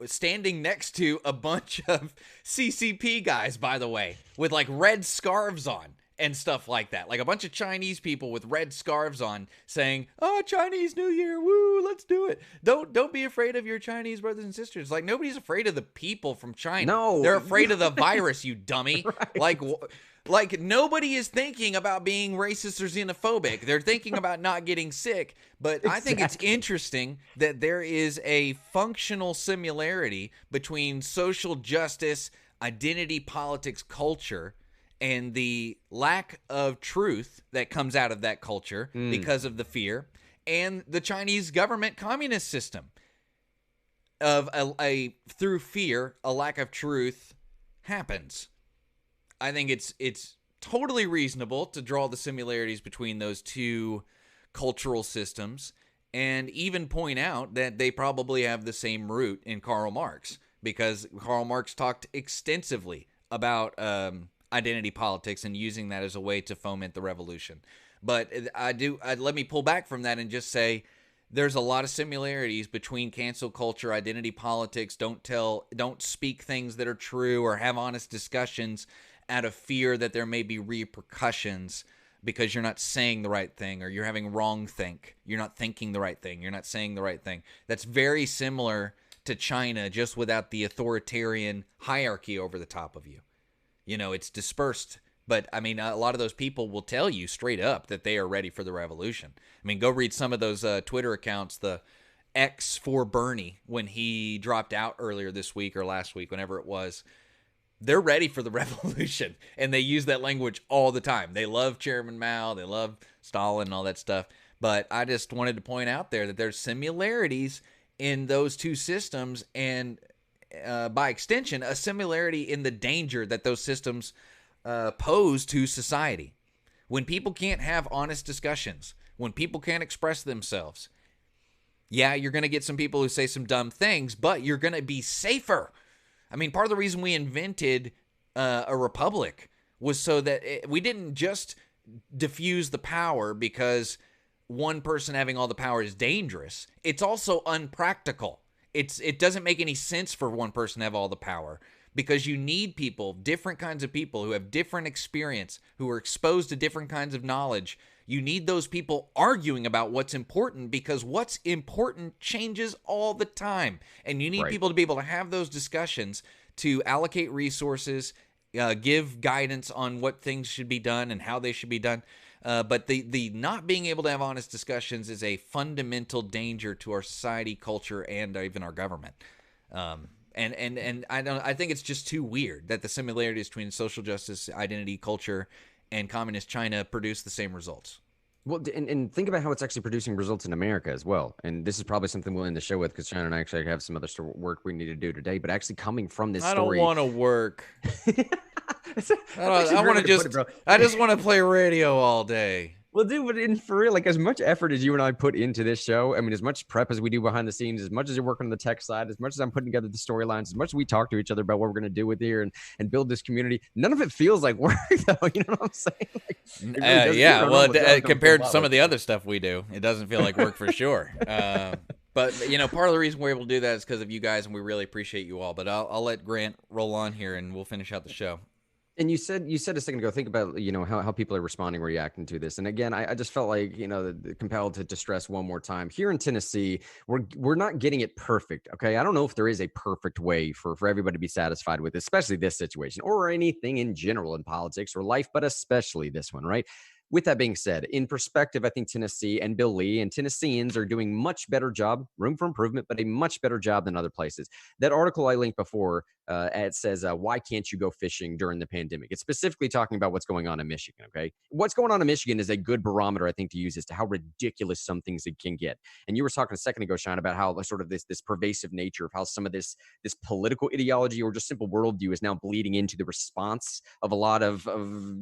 standing next to a bunch of CCP guys, by the way, with like red scarves on and stuff like that. Like a bunch of Chinese people with red scarves on saying, "Oh, Chinese New Year, woo, let's do it." Don't be afraid of your Chinese brothers and sisters. Like nobody's afraid of the people from China. No. They're afraid of the virus, you dummy. Right. Like nobody is thinking about being racist or xenophobic. They're thinking about not getting sick. But exactly. I think it's interesting that there is a functional similarity between social justice, identity politics, culture, and the lack of truth that comes out of that culture because of the fear, and the Chinese government communist system of through fear, a lack of truth happens. I think it's totally reasonable to draw the similarities between those two cultural systems and even point out that they probably have the same root in Karl Marx, because Karl Marx talked extensively about identity politics and using that as a way to foment the revolution. But let me pull back from that and just say there's a lot of similarities between cancel culture, identity politics, don't speak things that are true or have honest discussions out of fear that there may be repercussions because you're not saying the right thing or you're having wrong think. You're not thinking the right thing. You're not saying the right thing. That's very similar to China, just without the authoritarian hierarchy over the top of you. You know, it's dispersed. But, I mean, a lot of those people will tell you straight up that they are ready for the revolution. I mean, go read some of those Twitter accounts, the X for Bernie, when he dropped out earlier this week or last week, whenever it was. They're ready for the revolution, and they use that language all the time. They love Chairman Mao, they love Stalin and all that stuff. But I just wanted to point out there that there's similarities in those two systems, and by extension, a similarity in the danger that those systems pose to society. When people can't have honest discussions, when people can't express themselves, yeah, you're going to get some people who say some dumb things, but you're going to be safer. I mean, part of the reason we invented a republic was so that we didn't just diffuse the power because one person having all the power is dangerous. It's also unpractical. It doesn't make any sense for one person to have all the power, because you need people, different kinds of people who have different experience, who are exposed to different kinds of knowledge. You need those people arguing about what's important, because what's important changes all the time. And you need people to be able to have those discussions, to allocate resources, give guidance on what things should be done and how they should be done. But the not being able to have honest discussions is a fundamental danger to our society, culture, and even our government. And I think it's just too weird that the similarities between social justice, identity, culture, and communist China produce the same results. Well, and think about how it's actually producing results in America as well. And this is probably something we'll end the show with, because Shannon and I actually have some other work we need to do today. But actually coming from this story. I don't want to work. I just want to play radio all day. Well, dude, but for real, like, as much effort as you and I put into this show, I mean, as much prep as we do behind the scenes, as much as you're working on the tech side, as much as I'm putting together the storylines, as much as we talk to each other about what we're going to do with here and build this community, none of it feels like work, though. You know what I'm saying? Like, really compared to some of the other stuff we do, it doesn't feel like work for sure. But, you know, part of the reason we're able to do that is because of you guys, and we really appreciate you all. But I'll let Grant roll on here, and we'll finish out the show. And you said a second ago, think about, you know, how people are responding, reacting to this. And again, I just felt like, you know, compelled to stress one more time. Here in Tennessee, we're not getting it perfect. Okay. I don't know if there is a perfect way for everybody to be satisfied with, especially this situation or anything in general in politics or life, but especially this one, right? With that being said, in perspective, I think Tennessee and Bill Lee and Tennesseans are doing much better job, room for improvement, but a much better job than other places. That article I linked before, it says, why can't you go fishing during the pandemic? It's specifically talking about what's going on in Michigan, okay? What's going on in Michigan is a good barometer, I think, to use as to how ridiculous some things it can get. And you were talking a second ago, Sean, about how sort of this pervasive nature of how some of this political ideology or just simple worldview is now bleeding into the response of a lot of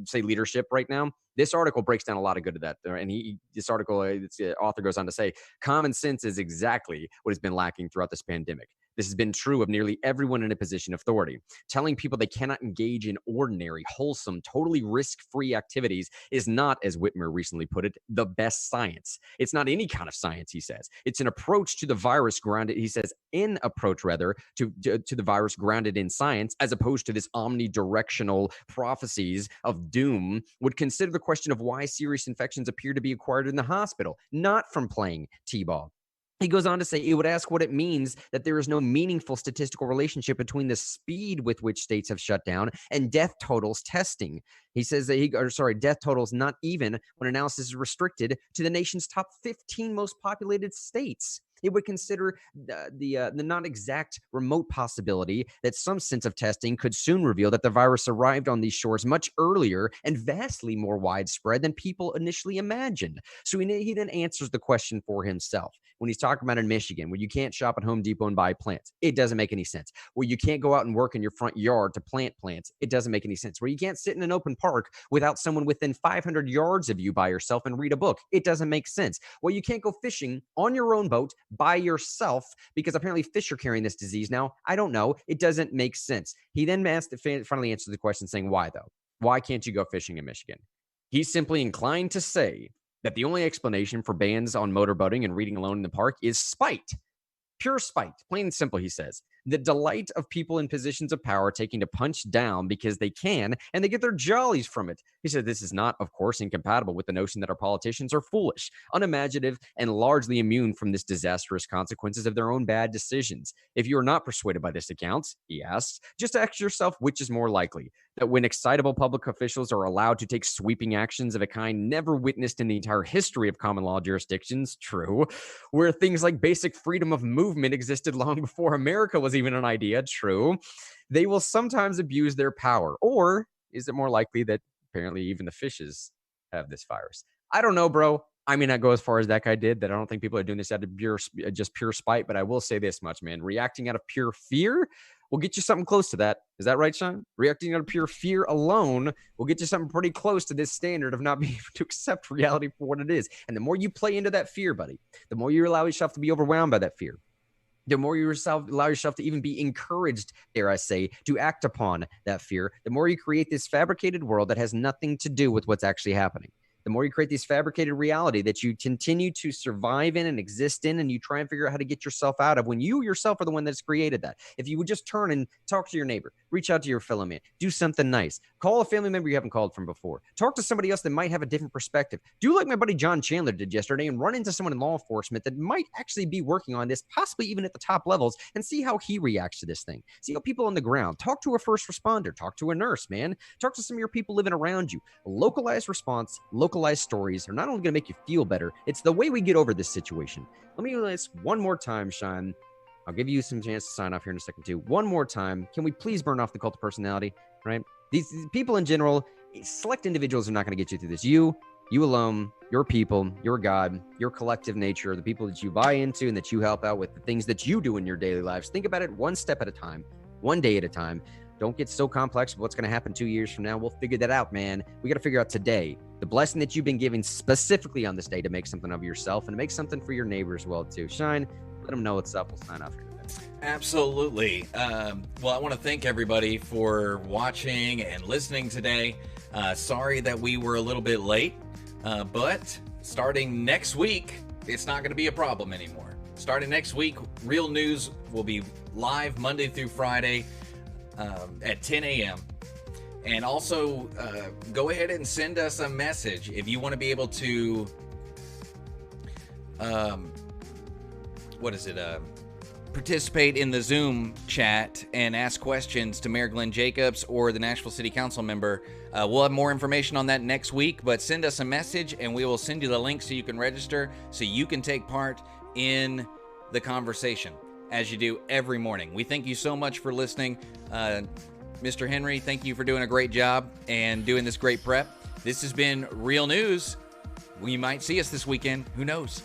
say, leadership right now. This article breaks down a lot of good of that. And this article, the author goes on to say, common sense is exactly what has been lacking throughout this pandemic. This has been true of nearly everyone in a position of authority. Telling people they cannot engage in ordinary, wholesome, totally risk-free activities is not, as Whitmer recently put it, the best science. It's not any kind of science, he says. It's an approach to the virus grounded, he says, an approach rather to the virus grounded in science, as opposed to this omnidirectional prophecies of doom, would consider the question of why serious infections appear to be acquired in the hospital, not from playing T-ball. He goes on to say it would ask what it means that there is no meaningful statistical relationship between the speed with which states have shut down and death totals testing. He says that death totals not even when analysis is restricted to the nation's top 15 most populated states. It would consider the not exact remote possibility that some sense of testing could soon reveal that the virus arrived on these shores much earlier and vastly more widespread than people initially imagined. So he then answers the question for himself. When he's talking about in Michigan, where you can't shop at Home Depot and buy plants, it doesn't make any sense. Where you can't go out and work in your front yard to plant plants, it doesn't make any sense. Where you can't sit in an open park without someone within 500 yards of you by yourself and read a book, it doesn't make sense. Where you can't go fishing on your own boat by yourself because apparently fish are carrying this disease now, I don't know. It doesn't make sense. He then finally answered the question saying, why though? Why can't you go fishing in Michigan? He's simply inclined to say that the only explanation for bans on motorboating and reading alone in the park is spite. Pure spite. Plain and simple, he says. The delight of people in positions of power taking to punch down because they can, and they get their jollies from it. He said this is not, of course, incompatible with the notion that our politicians are foolish, unimaginative, and largely immune from this disastrous consequences of their own bad decisions. If you are not persuaded by this account, he asks, just ask yourself which is more likely, that when excitable public officials are allowed to take sweeping actions of a kind never witnessed in the entire history of common law jurisdictions, true, where things like basic freedom of movement existed long before America was even an idea, true, they will sometimes abuse their power. Or is it more likely that apparently even the fishes have this virus? I don't know, bro. I mean, I go as far as that guy did, that I don't think people are doing this out of just pure spite, but I will say this much, man. Reacting out of pure fear will get you something close to that. Is that right, Sean? Reacting out of pure fear alone will get you something pretty close to this standard of not being able to accept reality for what it is. And the more you play into that fear, buddy, the more you allow yourself to be overwhelmed by that fear, the more you allow yourself to even be encouraged, dare I say, to act upon that fear, the more you create this fabricated world that has nothing to do with what's actually happening. the more you create this fabricated reality that you continue to survive in and exist in, and you try and figure out how to get yourself out of when you yourself are the one that's created that. If you would just turn and talk to your neighbor, reach out to your fellow man, do something nice, call a family member you haven't called from before, talk to somebody else that might have a different perspective. Do like my buddy John Chandler did yesterday and run into someone in law enforcement that might actually be working on this, possibly even at the top levels, and see how he reacts to this thing. See how people on the ground, talk to a first responder, talk to a nurse, man, talk to some of your people living around you. A localized response, localized stories are not only going to make you feel better, it's the way we get over this situation. Let me do this one more time, Sean. I'll give you some chance to sign off here in a second too. One more time. Can we please burn off the cult of personality, right? These people in general, select individuals are not going to get you through this. You alone, your people, your God, your collective nature, the people that you buy into and that you help out with the things that you do in your daily lives. Think about it one step at a time, one day at a time. Don't get so complex with what's going to happen 2 years from now. We'll figure that out, man. We got to figure out today the blessing that you've been given specifically on this day to make something of yourself and to make something for your neighbor as well, too. Shine, let them know what's up. We'll sign off here in a minute. Absolutely. Well, I want to thank everybody for watching and listening today. Sorry that we were a little bit late, but starting next week, it's not going to be a problem anymore. Starting next week, Real News will be live Monday through Friday at 10 a.m. And also, go ahead and send us a message if you want to be able to, participate in the Zoom chat and ask questions to Mayor Glenn Jacobs or the Nashville City Council member. We'll have more information on that next week, but send us a message and we will send you the link so you can register, so you can take part in the conversation as you do every morning. We thank you so much for listening. Mr. Henry, thank you for doing a great job and doing this great prep. This has been Real News. We might see us this weekend. Who knows?